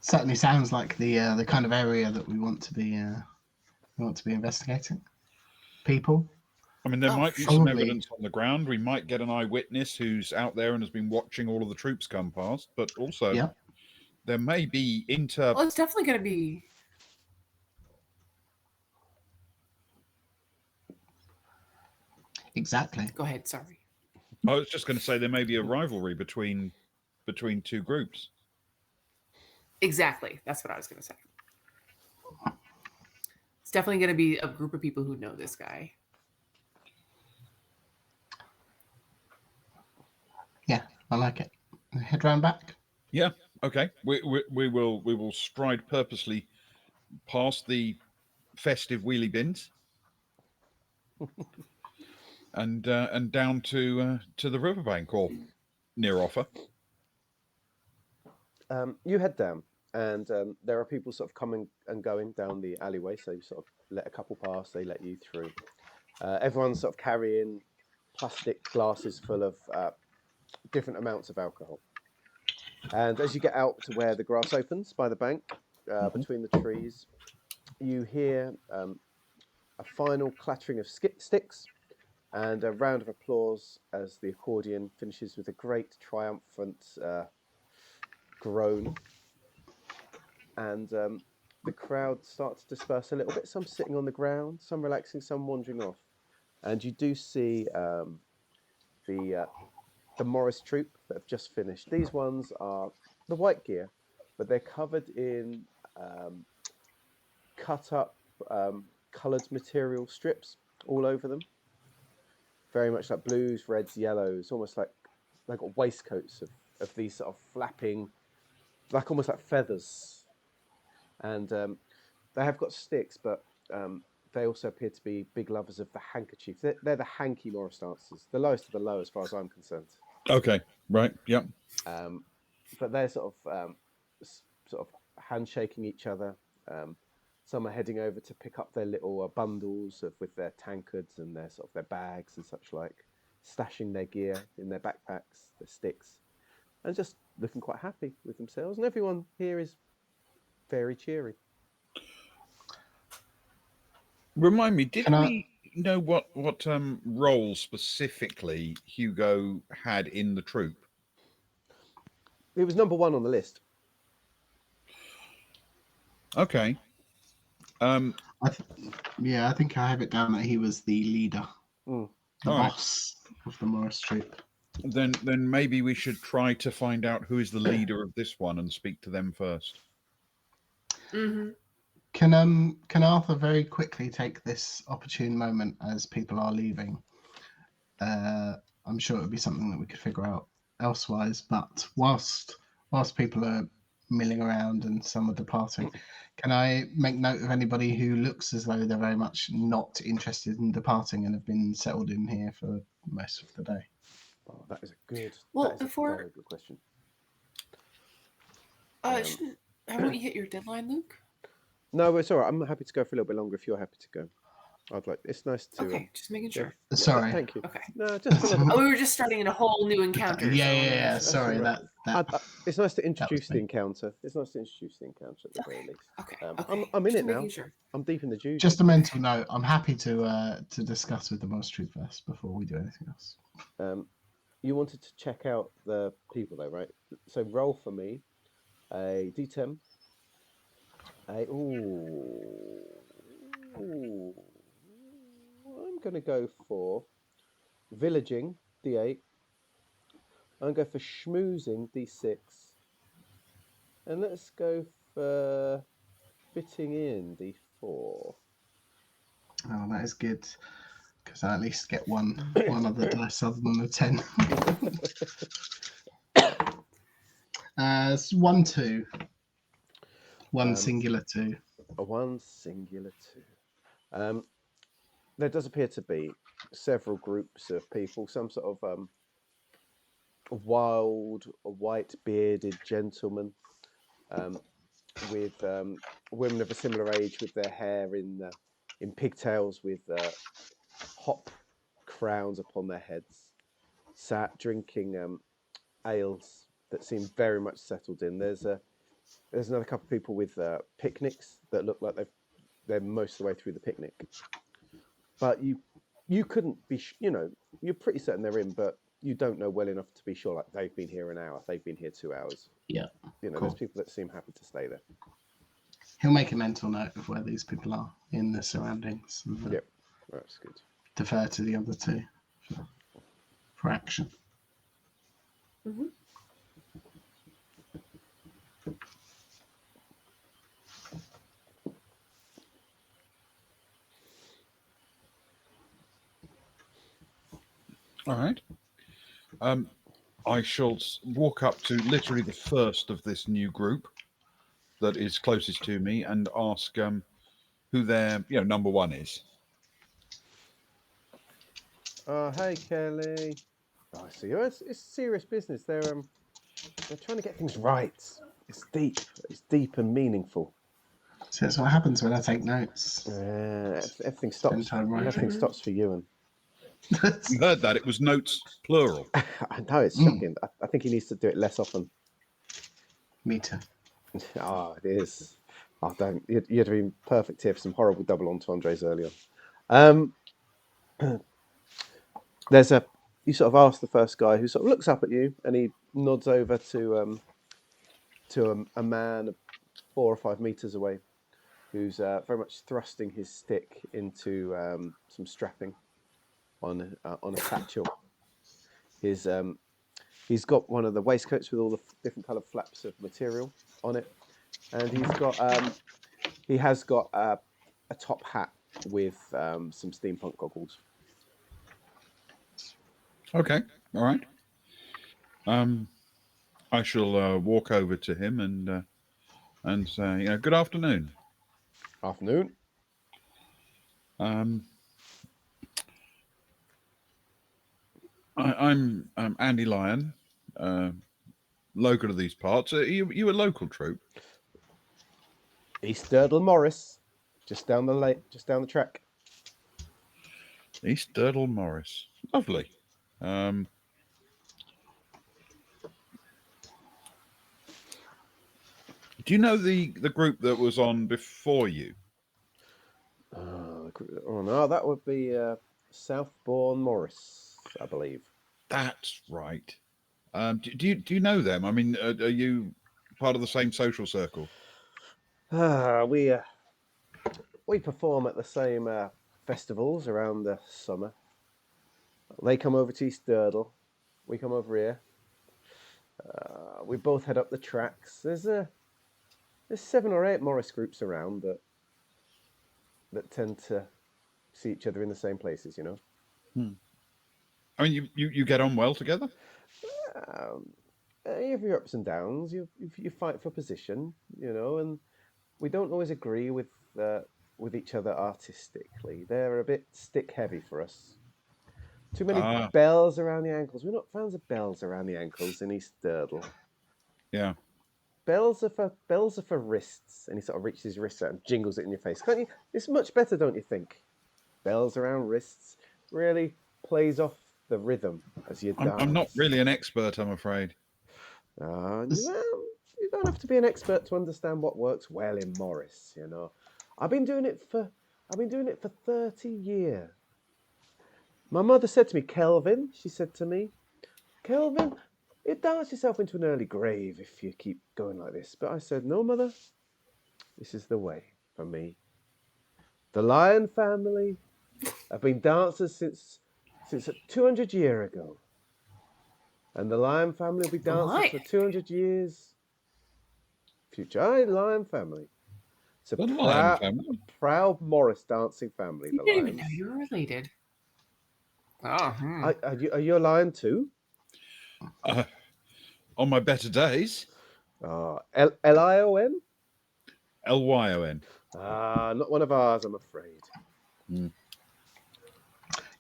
S3: Certainly sounds like the kind of area that we want to be investigating. People.
S4: I mean, there might be some
S3: Probably.
S4: evidence on the ground. We might get an eyewitness who's out there and has been watching all of the troops come past, but also
S3: Yep.
S4: there may be
S2: Well, it's definitely going to be.
S3: Exactly.
S2: Go ahead. Sorry.
S4: I was just going to say there may be a rivalry between two groups.
S2: Exactly. That's what I was going to say. It's definitely going to be a group of people who know this guy.
S3: Yeah, I like it. Head round back.
S4: Yeah. Okay. We will stride purposely past the festive wheelie bins and down to the riverbank or near offer.
S1: You head down, and there are people sort of coming and going down the alleyway. So you sort of let a couple pass, they let you through. Everyone's sort of carrying plastic glasses full of different amounts of alcohol. And as you get out to where the grass opens by the bank, between the trees, you hear a final clattering of sticks and a round of applause as the accordion finishes with a great triumphant groan. And the crowd starts to disperse a little bit, some sitting on the ground, some relaxing, some wandering off. And you do see the Morris troupe that have just finished. These ones are the white gear, but they're covered in cut up coloured material strips all over them. Very much like blues, reds, yellows, almost like they've got waistcoats of these sort of flapping, like almost like feathers. And they have got sticks, but they also appear to be big lovers of the handkerchief. They're the hanky Morris dancers, the lowest of the low as far as I'm concerned.
S4: Okay, right, yep.
S1: But they're sort of handshaking each other. Some are heading over to pick up their little bundles with their tankards and their bags and such like, stashing their gear in their backpacks, their sticks, and just looking quite happy with themselves. And everyone here is very cheery.
S4: Remind me, did we know what role specifically Hugo had in the troupe?
S1: It was number one on the list.
S4: Okay.
S3: I think I have it down that he was the leader, the boss of the Morris troupe.
S4: Then maybe we should try to find out who is the leader of this one and speak to them first.
S2: Mm-hmm.
S3: Can Arthur very quickly take this opportune moment as people are leaving? I'm sure it would be something that we could figure out elsewise, but whilst people are milling around and some are departing, can I make note of anybody who looks as though they're very much not interested in departing and have been settled in here for most of the day?
S1: Oh, that is a good.
S2: Well,
S1: that is
S2: before-
S1: a very good question.
S2: Haven't you hit your deadline, Luke?
S1: No, it's all right. I'm happy to go for a little bit longer if you're happy to go. It's nice to.
S2: Okay, just making sure.
S3: Sorry.
S1: Thank you.
S2: Okay.
S1: No, just for a little
S2: Oh, we were just starting in a whole new encounter.
S3: Yeah.
S2: so-
S3: Sorry,
S1: right.
S3: that.
S1: It's nice to introduce
S3: was
S1: the
S3: me.
S1: encounter. It's nice to introduce the encounter at the very least.
S2: Okay.
S1: I'm in
S2: Just
S1: it now.
S2: making sure.
S1: I'm deep in the juice.
S3: Just a mental note. I'm happy to discuss with the Morris troupe first before we do anything else.
S1: You wanted to check out the people though, right? So roll for me a d10. going to go for villaging, D8. I'm going to go for schmoozing, D6. And let's go for fitting in, D4.
S3: Oh, that is good. Because I at least get one other dice other than the 10. It's 1, 2. One singular 2.
S1: A 1 singular 2. There does appear to be several groups of people, some sort of wild, white bearded gentlemen with women of a similar age with their hair in pigtails with hop crowns upon their heads, sat drinking ales that seem very much settled in. There's another couple of people with picnics that look like they're most of the way through the picnic, but you couldn't be you're pretty certain they're in, but you don't know well enough to be sure. Like, they've been here an hour, they've been here 2 hours.
S3: Yeah,
S1: cool. There's people that seem happy to stay there.
S3: He'll make a mental note of where these people are in the surroundings.
S1: Yep, that's good.
S3: Defer to the other 2 for action.
S2: Mm-hmm.
S4: All right. I shall walk up to literally the first of this new group that is closest to me and ask who their number 1 is.
S1: Hey, Kelly. Oh, I see. It's serious business. They're trying to get things right. It's deep and meaningful.
S3: So that's what happens when I take notes.
S1: Everything stops. Everything stops for you.
S4: You heard that? It was notes plural.
S1: I know, it's shocking. I think he needs to do it less often.
S3: Me too.
S1: It is. Don't. You'd have been perfect here for some horrible double entendres earlier. You sort of ask the first guy, who sort of looks up at you, and he nods over to a man 4 or 5 meters away, who's very much thrusting his stick into some strapping on a satchel. He's got one of the waistcoats with all the different coloured flaps of material on it, and he has got a top hat with some steampunk goggles.
S4: Okay, all right. I shall walk over to him and say, good afternoon.
S1: Afternoon.
S4: I'm Andy Lyon, local to these parts. Are you a local troupe?
S1: East Durdle Morris, just down the track.
S4: East Durdle Morris, lovely. Do you know the group that was on before you?
S1: Oh no, that would be Southbourne Morris, I believe.
S4: That's right. Do you know them? I mean, are you part of the same social circle?
S1: We perform at the same festivals around the summer. They come over to East Durdle, we come over here. We both head up the tracks. There's 7 or 8 Morris groups around that tend to see each other in the same places, you know.
S4: I mean, you get on well together?
S1: You have your ups and downs. You fight for position, you know, and we don't always agree with each other artistically. They're a bit stick heavy for us. Too many bells around the ankles. We're not fans of bells around the ankles in East Durdle.
S4: Yeah.
S1: Bells are for wrists, and he sort of reaches his wrist out and jingles it in your face. Can't you? It's much better, don't you think? Bells around wrists really plays off the rhythm as you dance.
S4: I'm not really an expert, I'm afraid.
S1: Well, you don't have to be an expert to understand what works well in Morris, you know. I've been doing it for 30 years. My mother said to me, Kelvin, she said to me, Kelvin, you'd dance yourself into an early grave if you keep going like this. But I said, no, Mother, this is the way for me. The Lion family have been dancers since 200 years ago. And the Lion family will be dancers for 200 years. Future. Aye, Lion family. It's
S4: The Lion family.
S1: a proud Morris dancing family,
S2: You
S1: the
S2: didn't
S1: Lions.
S2: even know you were related. Oh,
S1: Are you a lion too?
S4: On my better days.
S1: Lion?
S4: Lyon.
S1: Not one of ours, I'm afraid.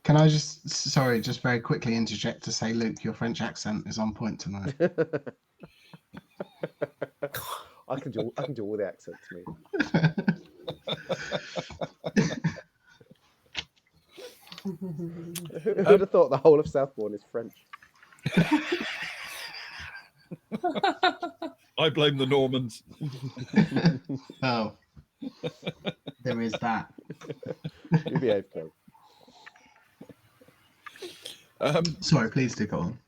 S3: Can I just very quickly interject to say, Luke, your French accent is on point tonight.
S1: I can do all the accents, me. Who'd have thought the whole of Southbourne is French?
S4: I blame the Normans.
S3: Oh, there is that.
S1: You behave, Chloe.
S3: Sorry, please do go on.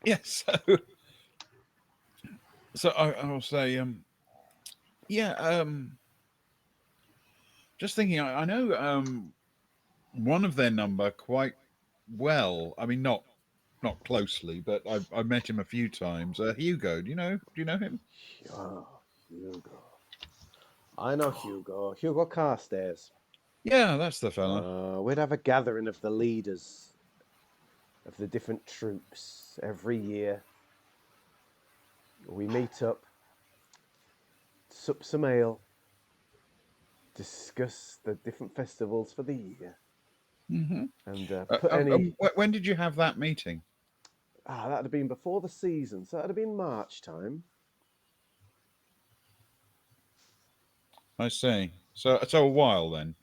S4: Yes. So I'll say, just thinking, I know one of their number quite well. I mean, not closely, but I've met him a few times. Hugo, do you know him?
S1: Oh, Hugo. I know Hugo. Hugo Carstairs.
S4: Yeah, that's the fella.
S1: We'd have a gathering of the leaders of the different troops every year. We meet up, sup some ale, discuss the different festivals for the year, and put any.
S4: When did you have that meeting?
S1: That'd have been before the season, so that'd have been March time.
S4: I see. So a while then.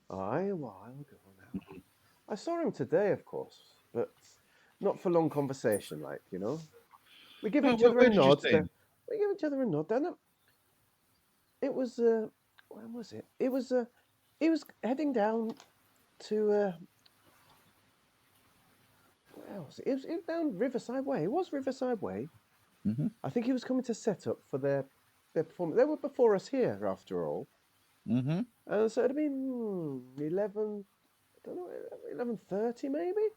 S1: Aye, a while ago now. I saw him today, of course, but not for long conversation, like, you know. We give each other a nod. We give each other a nod. And it was when was it? It was he was heading down to where was it? It was down Riverside Way. It was Riverside Way.
S4: Mm-hmm.
S1: I think he was coming to set up for their performance. They were before us here, after all.
S4: Mm-hmm.
S1: And so it'd have been 11. I don't know, 11:30 maybe.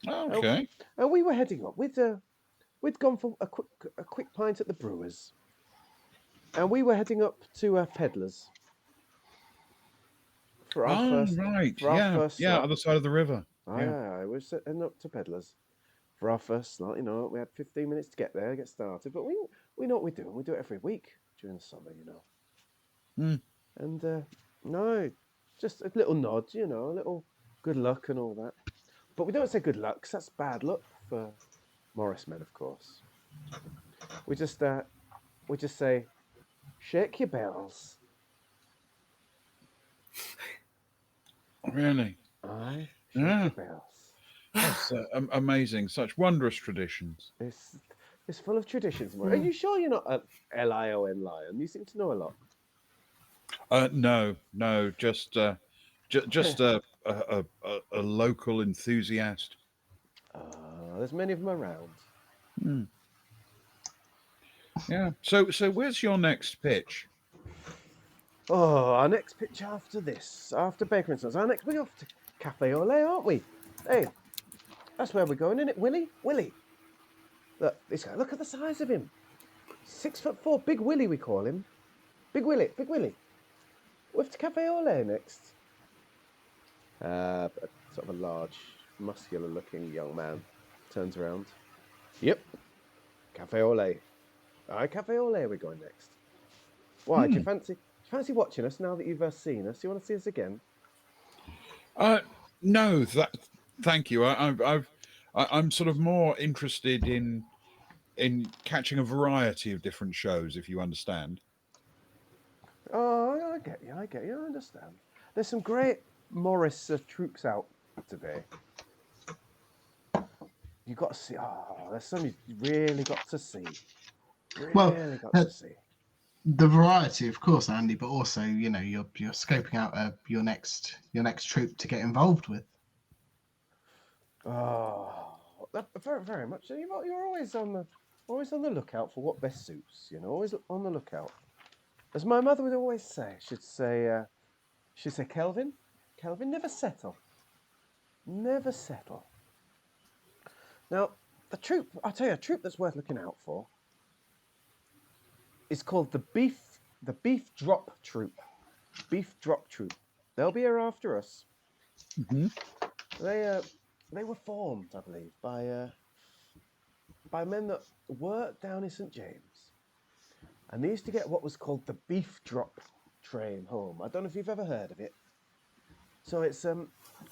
S4: Okay.
S1: And we were heading up. We'd gone for a quick pint at the Brewers, and we were heading up to Peddlers for our first.
S4: Right.
S1: For our first slot.
S4: Other side of the river.
S1: Aye. We were heading up to Peddlers for our first slot. You know, we had 15 minutes to get there, get started, but we know what we're doing. We do it every week during the summer, you know. And no, just a little nod, you know, a little good luck and all that. But we don't say good luck, 'cause that's bad luck for Morris men, of course. We just say, shake your bells.
S4: Really?
S1: Aye, shake your bells.
S4: That's amazing. Such wondrous traditions.
S1: It's full of traditions. Are you sure you're not a Lion lion? You seem to know a lot.
S4: No, just a local enthusiast.
S1: There's many of them around.
S4: Yeah. So where's your next pitch?
S1: Oh, our next pitch after this, after Baker and Sons, we're off to Cafe Ole, aren't we? Hey, that's where we're going, isn't it, Willie? Willie. Look, this guy, look at the size of him. 6'4", Big Willie we call him. Big Willie. We're off to Cafe Ole next. Sort of a large, muscular-looking young man turns around. Yep, Cafe Ole. Aye, Cafe Ole we're going next. Why, do you fancy watching us now that you've seen us? Do you want to see us again?
S4: No, thank you. I'm sort of more interested in catching a variety of different shows, if you understand.
S1: Oh, I get you, I understand. There's some great Morris troops out today. You've got to see. Oh, there's some you really got to see. Really got to see.
S3: The variety, of course, Andy, but also, you know, you're scoping out your next troupe to get involved with.
S1: Oh, very, very much. You're always on the lookout for what best suits. You know, always on the lookout. As my mother would always say, she'd say, Kelvin, Kelvin. Never settle. Never settle. Now, the troupe, I'll tell you, a troupe that's worth looking out for is called the Beef Drop Troupe. Beef Drop Troupe. They'll be here after us.
S4: Mhm.
S1: They were formed, I believe, by men that worked down in St. James. And they used to get what was called the beef drop train home. I don't know if you've ever heard of it. So it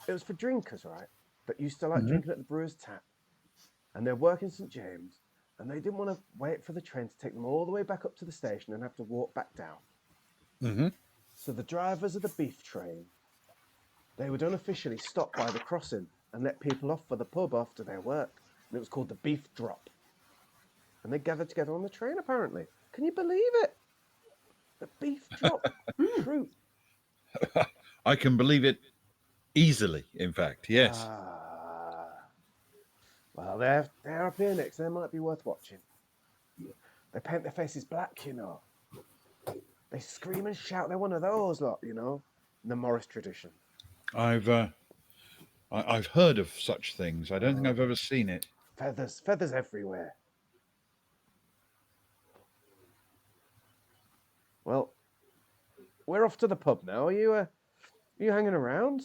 S1: was for drinkers, right? That used to like drinking at the Brewer's tap. And they're working St. James, and they didn't want to wait for the train to take them all the way back up to the station and have to walk back down.
S4: Mm-hmm.
S1: So the drivers of the beef train, they would unofficially stop by the crossing and let people off for the pub after their work. And it was called the beef drop. And they gathered together on the train, apparently. Can you believe it? The beef drop troupe.
S4: I can believe it easily, in fact, yes.
S1: Well, they're up here next. They might be worth watching. They paint their faces black, you know. They scream and shout. They're one of those lot, you know, in the Morris tradition.
S4: I've heard of such things. I don't think I've ever seen it.
S1: Feathers everywhere. Well, we're off to the pub now. Are you hanging around?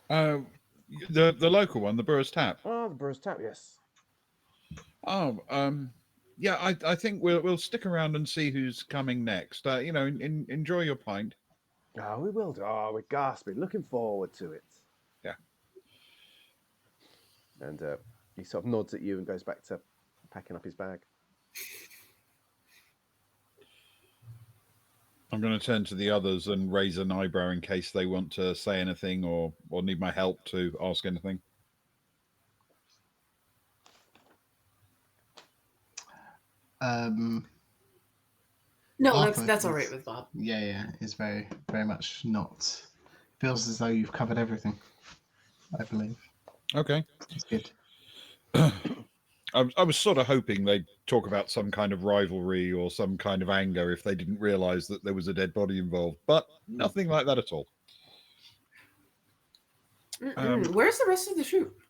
S4: The local one, the Brewer's Tap.
S1: Oh, the Brewer's Tap, yes.
S4: Oh, yeah. I think we'll stick around and see who's coming next. You know, enjoy your pint.
S1: Oh, we will do. Oh, we're gasping. Looking forward to it.
S4: Yeah.
S1: And he sort of nods at you and goes back to packing up his bag.
S4: I'm going to turn to the others and raise an eyebrow in case they want to say anything or need my help to ask anything.
S2: No,
S3: Arthur
S2: that's all
S3: is-
S2: right with Bob.
S3: Yeah, it's very, very much not. Feels as though you've covered everything, I believe.
S4: Okay.
S3: It's good.
S4: I was sort of hoping they'd talk about some kind of rivalry or some kind of anger if they didn't realise that there was a dead body involved, but nothing like that at all.
S2: Where's the rest of the troupe?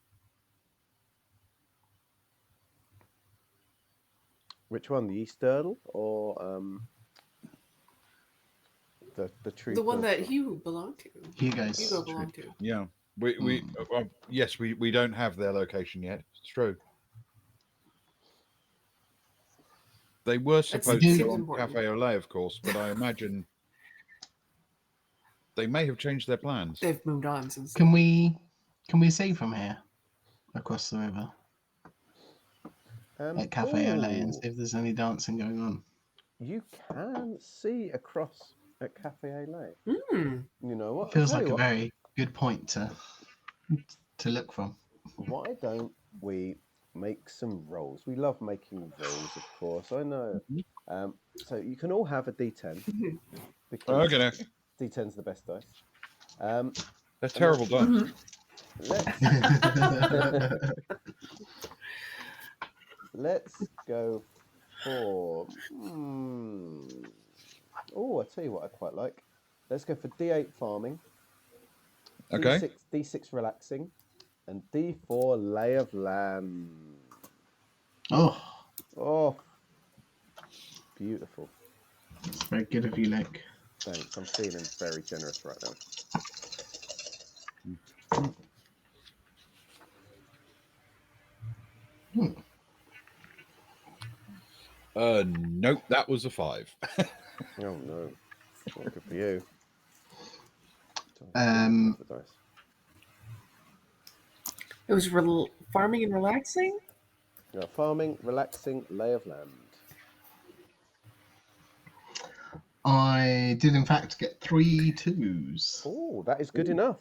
S1: Which one, the East Girdle or the tree?
S2: The one that Hugh belonged to.
S3: Hugo
S2: belonged to.
S4: Yeah. Yes, we don't have their location yet. It's true. They were supposed to go on Cafe Olay, of course, but I imagine they may have changed their plans.
S2: They've moved on since.
S3: Can we see from here across the river at Cafe Olay and see if there's any dancing going on?
S1: You can see across at Cafe Olay.
S2: Mm.
S1: You know what?
S3: It feels like a very good point to look from.
S1: Why don't we make some rolls? We love making rolls, of course. I know. So you can all have a D10 because
S4: Okay.
S1: D10's the best dice.
S4: They're terrible dice.
S1: Let's go for. Oh, I tell you what I quite like. Let's go for D8 farming.
S4: Okay.
S1: D6 relaxing, and D4 lay of land. Oh, beautiful.
S3: It's very good of you, Nick.
S1: Thanks. I'm feeling very generous right now.
S4: Nope, that was a 5.
S1: Oh no, not good for you.
S2: It was farming and relaxing?
S1: Yeah, farming, relaxing, lay of land.
S3: I did, in fact, get 3 2s.
S1: Oh, that is good enough.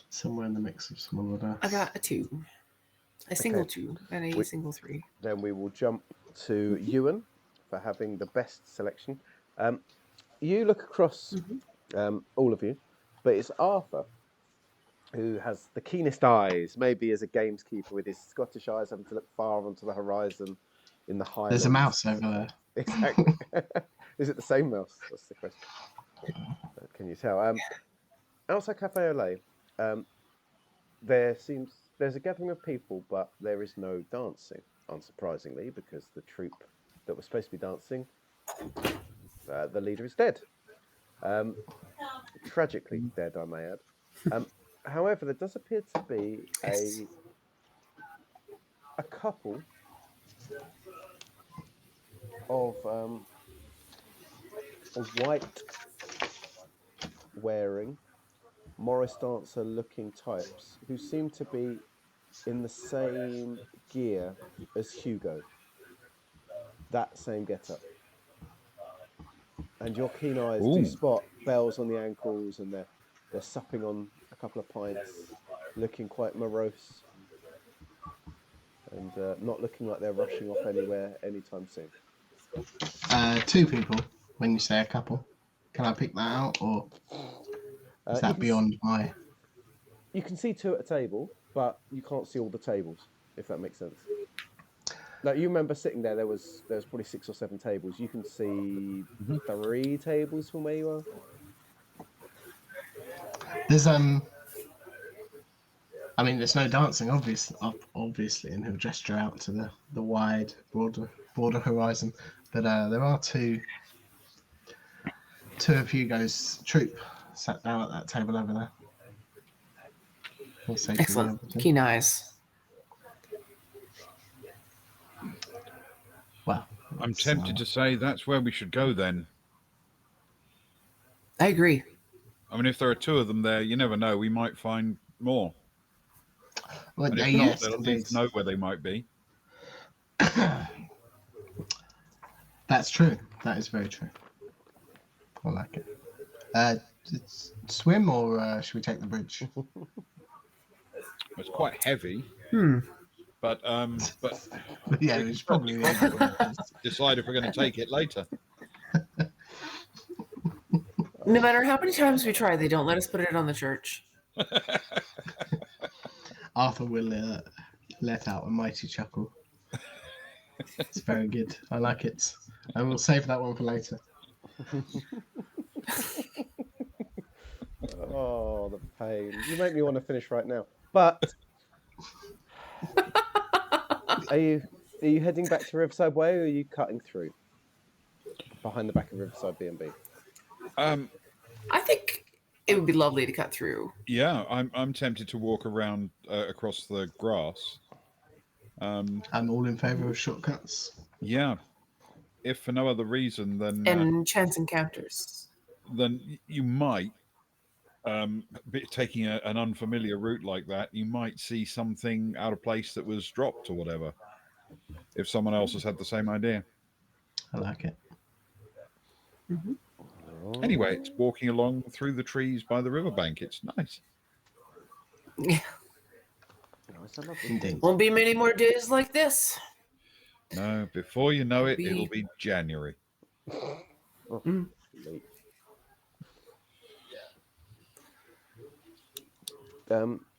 S3: Somewhere in the mix of some other.
S2: I got a 2. A single 2 and a single 3.
S1: Then we will jump to Ewan for having the best selection. You look across all of you, but it's Arthur who has the keenest eyes, maybe as a gameskeeper with his Scottish eyes having to look far onto the horizon in the Highlands.
S3: There's a mouse over there.
S1: Exactly. Is it the same mouse? That's the question. Can you tell? Outside Cafe Olay, there's a gathering of people, but there is no dancing, unsurprisingly, because the troupe that was supposed to be dancing, the leader is dead. Tragically dead, I may add. However, there does appear to be a couple of white wearing Morris dancer looking types who seem to be in the same gear as Hugo. That same getup. And your keen eyes do
S4: Ooh.
S1: spot bells on the ankles, and they're supping on a couple of pints, looking quite morose, and not looking like they're rushing off anywhere anytime soon.
S3: 2 people. When you say a couple, can I pick that out, or is that beyond my?
S1: You can see 2 at a table, but you can't see all the tables, if that makes sense. Like, you remember sitting there. There was probably 6 or 7 tables. You can see 3 tables from where you are.
S3: There's I mean, there's no dancing, obviously, and he'll gesture out to the wide, broader horizon. But there are 2 of Hugo's troupe sat down at that table over there. We'll say to the
S2: Excellent.
S3: other 2.
S2: Keen eyes.
S3: Well,
S4: I'm tempted to say that's where we should go then.
S2: I agree.
S4: I mean, if there are 2 of them there, you never know. We might find more.
S3: Well,
S4: And if
S3: yes,
S4: not, they'll at least know where they might be.
S3: That's true. That is very true. I like it. Swim, or should we take the bridge?
S4: It's quite heavy. But
S3: Yeah, it's probably
S4: decide if we're going to take it later.
S2: No matter how many times we try, they don't let us put it on the church.
S3: Arthur will let out a mighty chuckle. It's very good. I like it. I will save that one for later.
S1: Oh, the pain. You make me want to finish right now. But are you heading back to Riverside Way, or are you cutting through behind the back of Riverside B&B?
S2: I think it would be lovely to cut through.
S4: Yeah, I'm tempted to walk around across the grass.
S3: I'm all in favour of shortcuts.
S4: Yeah, if for no other reason than
S2: And chance encounters.
S4: then you might, taking an unfamiliar route like that, you might see something out of place that was dropped or whatever. If someone else has had the same idea.
S3: I like it.
S4: Anyway, it's walking along through the trees by the riverbank. It's nice.
S2: Yeah.
S3: Indeed.
S2: Won't be many more days like this.
S4: No, before you know it, it'll be January.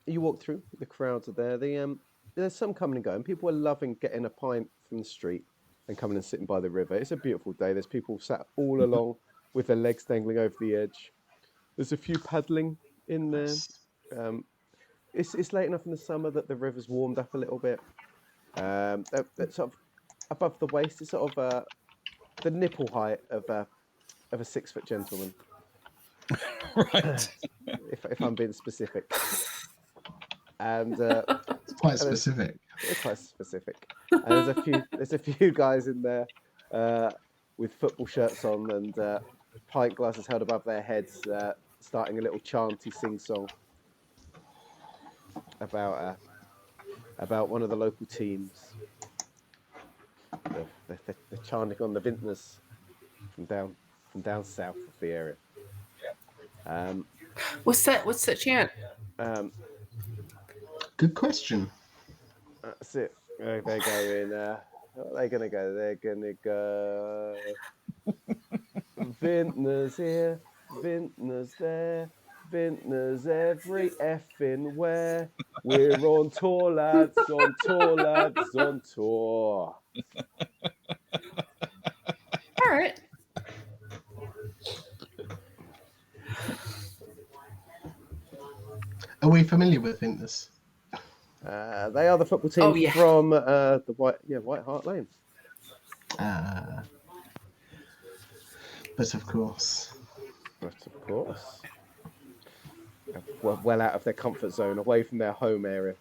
S1: You walk through, the crowds are there. There's some coming and going. People are loving getting a pint from the street and coming and sitting by the river. It's a beautiful day. There's people sat all along with their legs dangling over the edge. There's a few paddling in there. It's late enough in the summer that the river's warmed up a little bit. That's sort of above the waist. It's sort of the nipple height of a 6-foot gentleman.
S4: Right.
S1: If I'm being specific. And
S3: it's quite specific.
S1: It's quite specific. And there's a few guys in there with football shirts on and pint glasses held above their heads, starting a little chanty sing-song about one of the local teams. They're chanting on the vintners from down south of the area.
S2: What's that chant?
S3: Good question.
S1: That's it. They're going. What are they going to go? They're going to go. Vintners here, vintners there, vintners every effing where. We're on tour, lads, on tour, lads, on tour.
S2: All right.
S3: Are we familiar with Vintners?
S1: They are the football team
S2: Oh, yeah.
S1: from the White Hart Lane.
S3: But of course.
S1: But of course, well out of their comfort zone, away from their home area.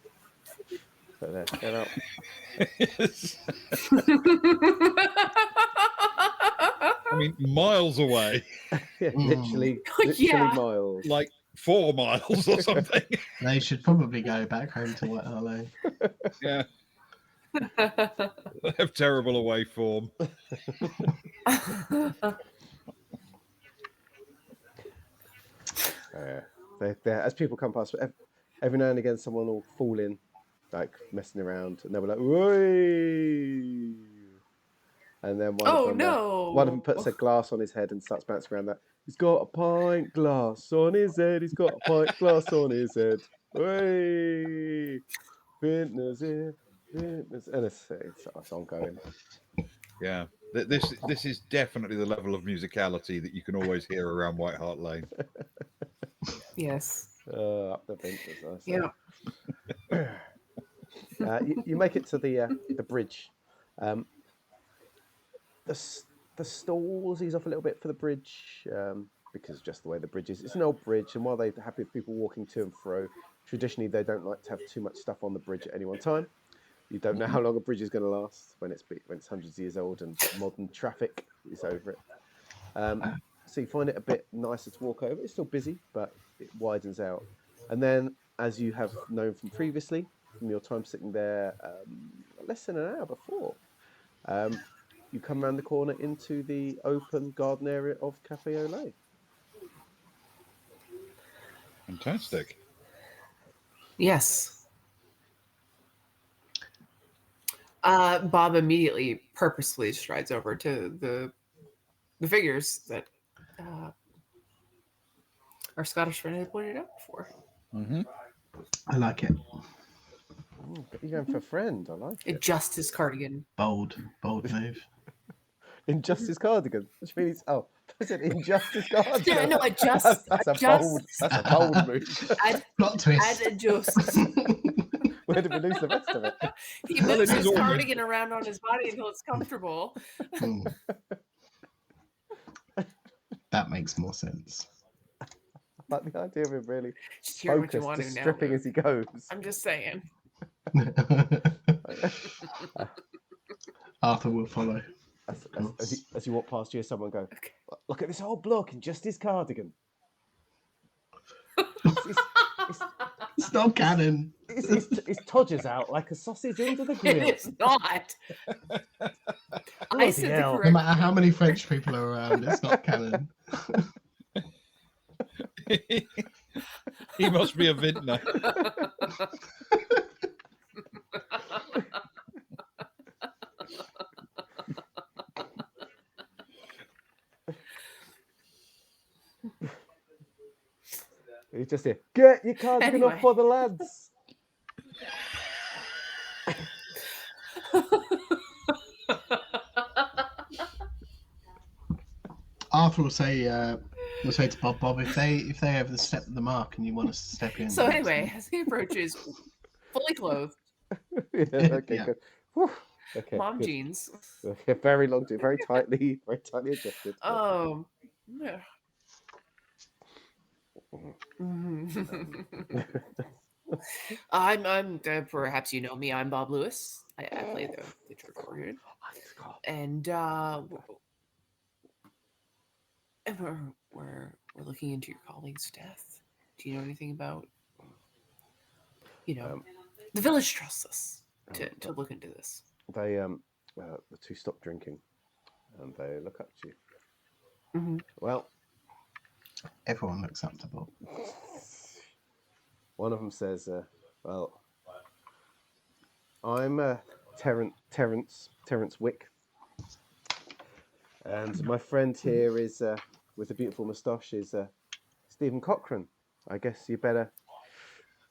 S1: So they're out.
S4: I mean, miles away,
S1: Yeah, literally
S2: Yeah.
S1: miles.
S4: like 4 miles or something.
S3: They should probably go back home to White Hart Lane.
S4: Yeah, they have terrible away form.
S1: They're, as people come past, every now and again, someone will fall in, like messing around, and they'll be like, "Whey!" And then one of them puts a glass on his head and starts bouncing around. That he's got a pint glass on his head. He's got a pint glass on his head. Whey! Vintners here, vintners, and it's ongoing.
S4: Yeah, this is definitely the level of musicality that you can always hear around White Hart Lane.
S2: Yes.
S1: Up the vintners.
S2: Yeah.
S1: You make it to the bridge. The stalls ease off a little bit for the bridge because just the way the bridge is. It's an old bridge, and while they're happy with people walking to and fro, traditionally they don't like to have too much stuff on the bridge at any one time. You don't know how long a bridge is going to last when it's hundreds of years old and modern traffic is over it. So you find it a bit nicer to walk over. It's still busy, but it widens out. And then, as you have known from previously, from your time sitting there less than an hour before, you come around the corner into the open garden area of Cafe Olay.
S4: Fantastic.
S2: Yes. Bob immediately purposefully strides over to the figures that our Scottish friend had pointed out before.
S4: Mm-hmm.
S3: I like it.
S1: You're going for a friend. I like it.
S2: Adjust his cardigan.
S3: Bold move.
S1: Injustice cardigan. Which means, I said injustice cardigan.
S2: No, adjust.
S1: That's a bold move.
S3: Plot twist.
S2: Add adjust.
S1: Where did we lose the rest of it?
S2: He moves his cardigan around on his body until it's comfortable.
S3: That makes more sense.
S1: I like the idea of him really
S2: Just hear what you
S1: focused,
S2: want
S1: just
S2: to
S1: stripping
S2: now.
S1: as he goes.
S2: I'm just saying.
S3: Arthur will follow.
S1: As you walk past you, someone go, "Look at this old bloke in just his cardigan."
S3: It's not canon.
S1: His todger's out like a sausage under the grill.
S2: It is not. I said the
S3: No
S2: correct.
S3: matter how many French people are around, it's not canon.
S4: He must be a vintner.
S1: He's just here. Get your cardigan off for the lads.
S3: Arthur will say to Bob, if they overstep the mark and you want us to step in.
S2: So anyway, as he approaches, fully clothed,
S1: Okay,
S3: Yeah.
S1: good. Whew. Okay,
S2: mom
S1: good.
S2: jeans.
S1: Okay, very long, very tightly adjusted.
S2: Yeah. I'm perhaps you know me. I'm Bob Lewis. I play the troupe organ, and we're looking into your colleague's death. Do you know anything about? The village trusts us to look into this.
S1: They the two stop drinking, and they look up to you.
S2: Mm-hmm.
S1: Well,
S3: Everyone looks up to Bob.
S1: one of them says, "Well, I'm Terence Wick, and my friend here is with a beautiful moustache is Stephen Cochrane. I guess you better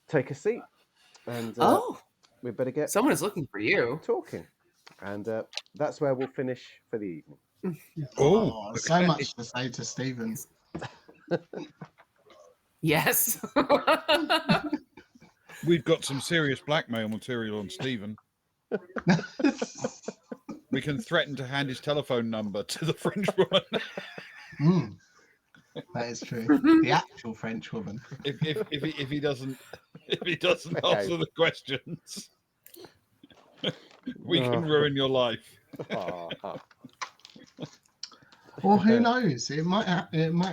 S1: take a seat, and we better get
S2: Someone is looking for you.
S1: talking, and that's where we'll finish for the evening."
S3: So much to say to Stephen.
S2: Yes.
S4: We've got some serious blackmail material on Stephen. We can threaten to hand his telephone number to the French woman
S3: That is true. The actual French woman.
S4: if he doesn't
S1: Okay.
S4: answer the questions. We can ruin your life.
S3: Or who knows? It might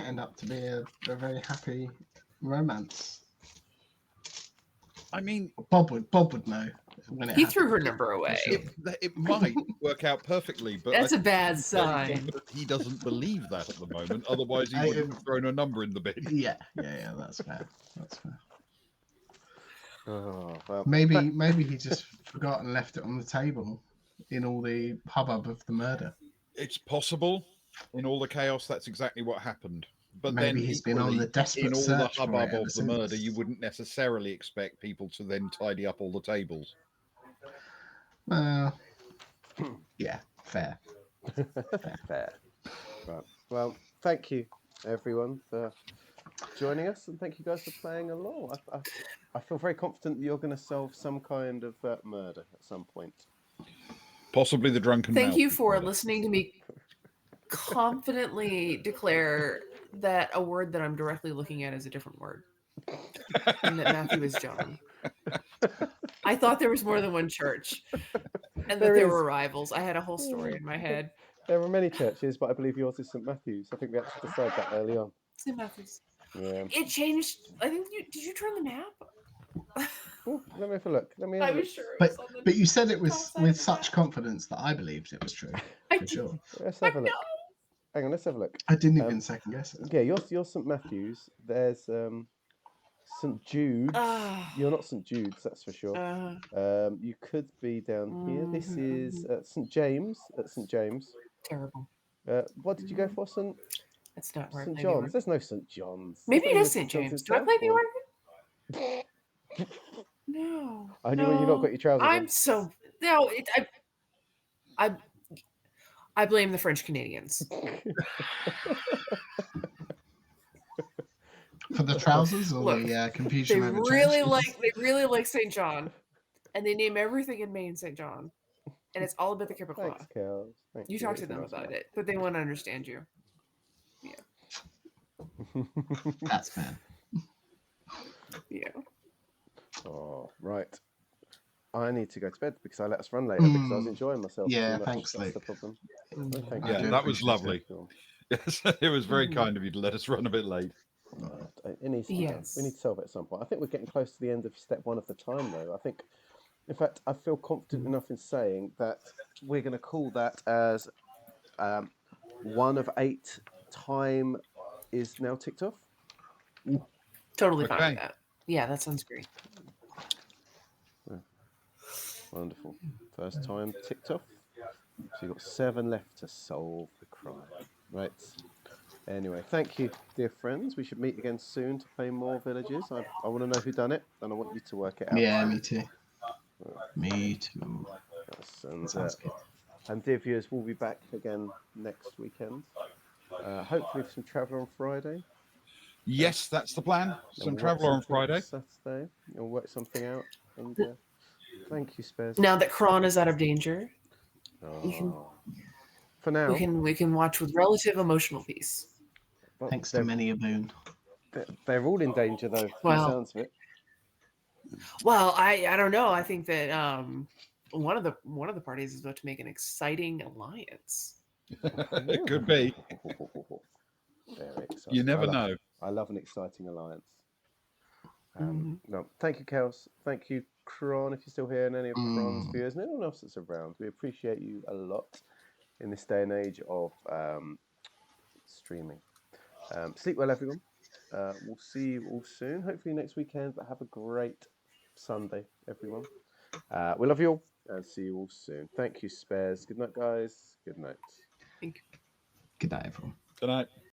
S3: end up to be a very happy romance.
S4: I mean,
S3: Bob would know when it
S2: He
S3: happens.
S2: threw her number away.
S4: it might work out perfectly, but
S2: That's
S4: I
S2: a bad
S4: think
S2: sign.
S4: he doesn't believe that at the moment. Otherwise, he wouldn't have thrown a number in the bin.
S3: Yeah. That's fair. That's fair.
S1: Oh, well,
S3: Maybe he just forgot and left it on the table in all the hubbub of the murder.
S4: It's possible. In all the chaos, that's exactly what happened. But
S3: Maybe
S4: then
S3: he's been on the
S4: equally,
S3: desperate
S4: in all the
S3: search for it
S4: hubbub
S3: ever
S4: of the murder,
S3: since.
S4: you wouldn't necessarily expect people to then tidy up all the tables.
S3: Yeah, fair.
S1: fair. Right. Well, thank you everyone for joining us, and thank you guys for playing along. I feel very confident that you're going to solve some kind of murder at some point.
S4: Possibly the drunken.
S2: Thank you
S4: Malcolm
S2: for
S4: murder.
S2: listening to me confidently declare that a word that I'm directly looking at is a different word. And that Matthew is John. I thought there was more than one church. And that there were rivals. I had a whole story in my head.
S1: There are many churches, but I believe yours is St. Matthew's. I think we had to decide that early on.
S2: St. Matthew's.
S1: Yeah.
S2: It changed. I think did you turn the map?
S1: Ooh, let me have a look.
S2: I was sure.
S3: But you said it was with such confidence that I believed it was true.
S2: I
S3: For
S2: did.
S3: sure.
S1: Let's have a look. Hang on, let's have a look.
S3: I didn't even second guess it.
S1: Yeah, you're St. Matthew's. There's St. Jude's. You're not St. Jude's, that's for sure. You could be down here. This is St. James. At St. James.
S2: Terrible.
S1: What did you go for, St.
S2: That's not where I
S1: St.
S2: played
S1: John's? There's no St. John's.
S2: Maybe
S1: There's
S2: it
S1: no
S2: is St.
S1: John's
S2: James.
S1: in
S2: Do I play the
S1: Southbourne.
S2: organ? No.
S1: Only when you've not got your trousers on.
S2: I'm so no. I blame the French Canadians.
S3: For the trousers or
S2: Look,
S3: the confusion
S2: They
S3: over
S2: really like St. John, and they name everything in Maine St. John, and it's all about the Quebecois.
S1: Thanks, Kels. Thank
S2: You talk to them about it, but they want to understand you. Yeah.
S3: That's fair.
S2: Yeah.
S1: Oh, right. I need to go to bed because I let us run later because I was enjoying myself.
S3: Yeah,
S1: too much.
S3: thanks,
S1: That's
S3: Luke.
S1: the problem.
S3: I
S4: Yeah,
S3: do
S4: that was
S3: appreciate
S4: lovely.
S1: Cool.
S4: Yes, it was very kind of you to let us run a bit late.
S1: It needs to be done. We need to solve it at some point. I think we're getting close to the end of step one of the time, though. I think, in fact, I feel confident enough in saying that we're going to call that as 1 of 8 time is now ticked off.
S2: Totally fine
S4: Okay.
S2: with that. Yeah, that sounds great.
S1: Wonderful. First time ticked off. So you've got 7 left to solve the crime. Right. Anyway, thank you, dear friends. We should meet again soon to play more villages. I want to know who done it, and I want you to work it out.
S3: Yeah, me too. Me too.
S1: Yes, and,
S3: Sounds good.
S1: and dear viewers, we'll be back again next weekend. Hopefully with some Traveller on Friday.
S4: Yes, that's the plan.
S1: And
S4: Some
S1: we'll
S4: Traveller on
S1: work something
S4: Friday.
S1: Saturday. We'll work something out. And thank you, Spez.
S2: Now that Kron is out of danger,
S1: for now,
S2: we can watch with relative emotional peace.
S1: well,
S3: Thanks to many a boon.
S1: they're all in danger, though. From the sounds of it.
S2: Well, I don't know. I think that one of the parties is about to make an exciting alliance.
S4: It could be.
S1: Very exciting.
S4: You never know.
S1: I love an exciting alliance. No, thank you, Kels. Thank you, Kron, if you're still here, and any of Kron's viewers, and anyone else that's around. We appreciate you a lot in this day and age of streaming. Sleep well, everyone. We'll see you all soon. Hopefully next weekend, but have a great Sunday, everyone. We love you all, and see you all soon. Thank you, Spares. Good night, guys. Good night.
S2: Thank you.
S3: Good night, everyone.
S4: Good night.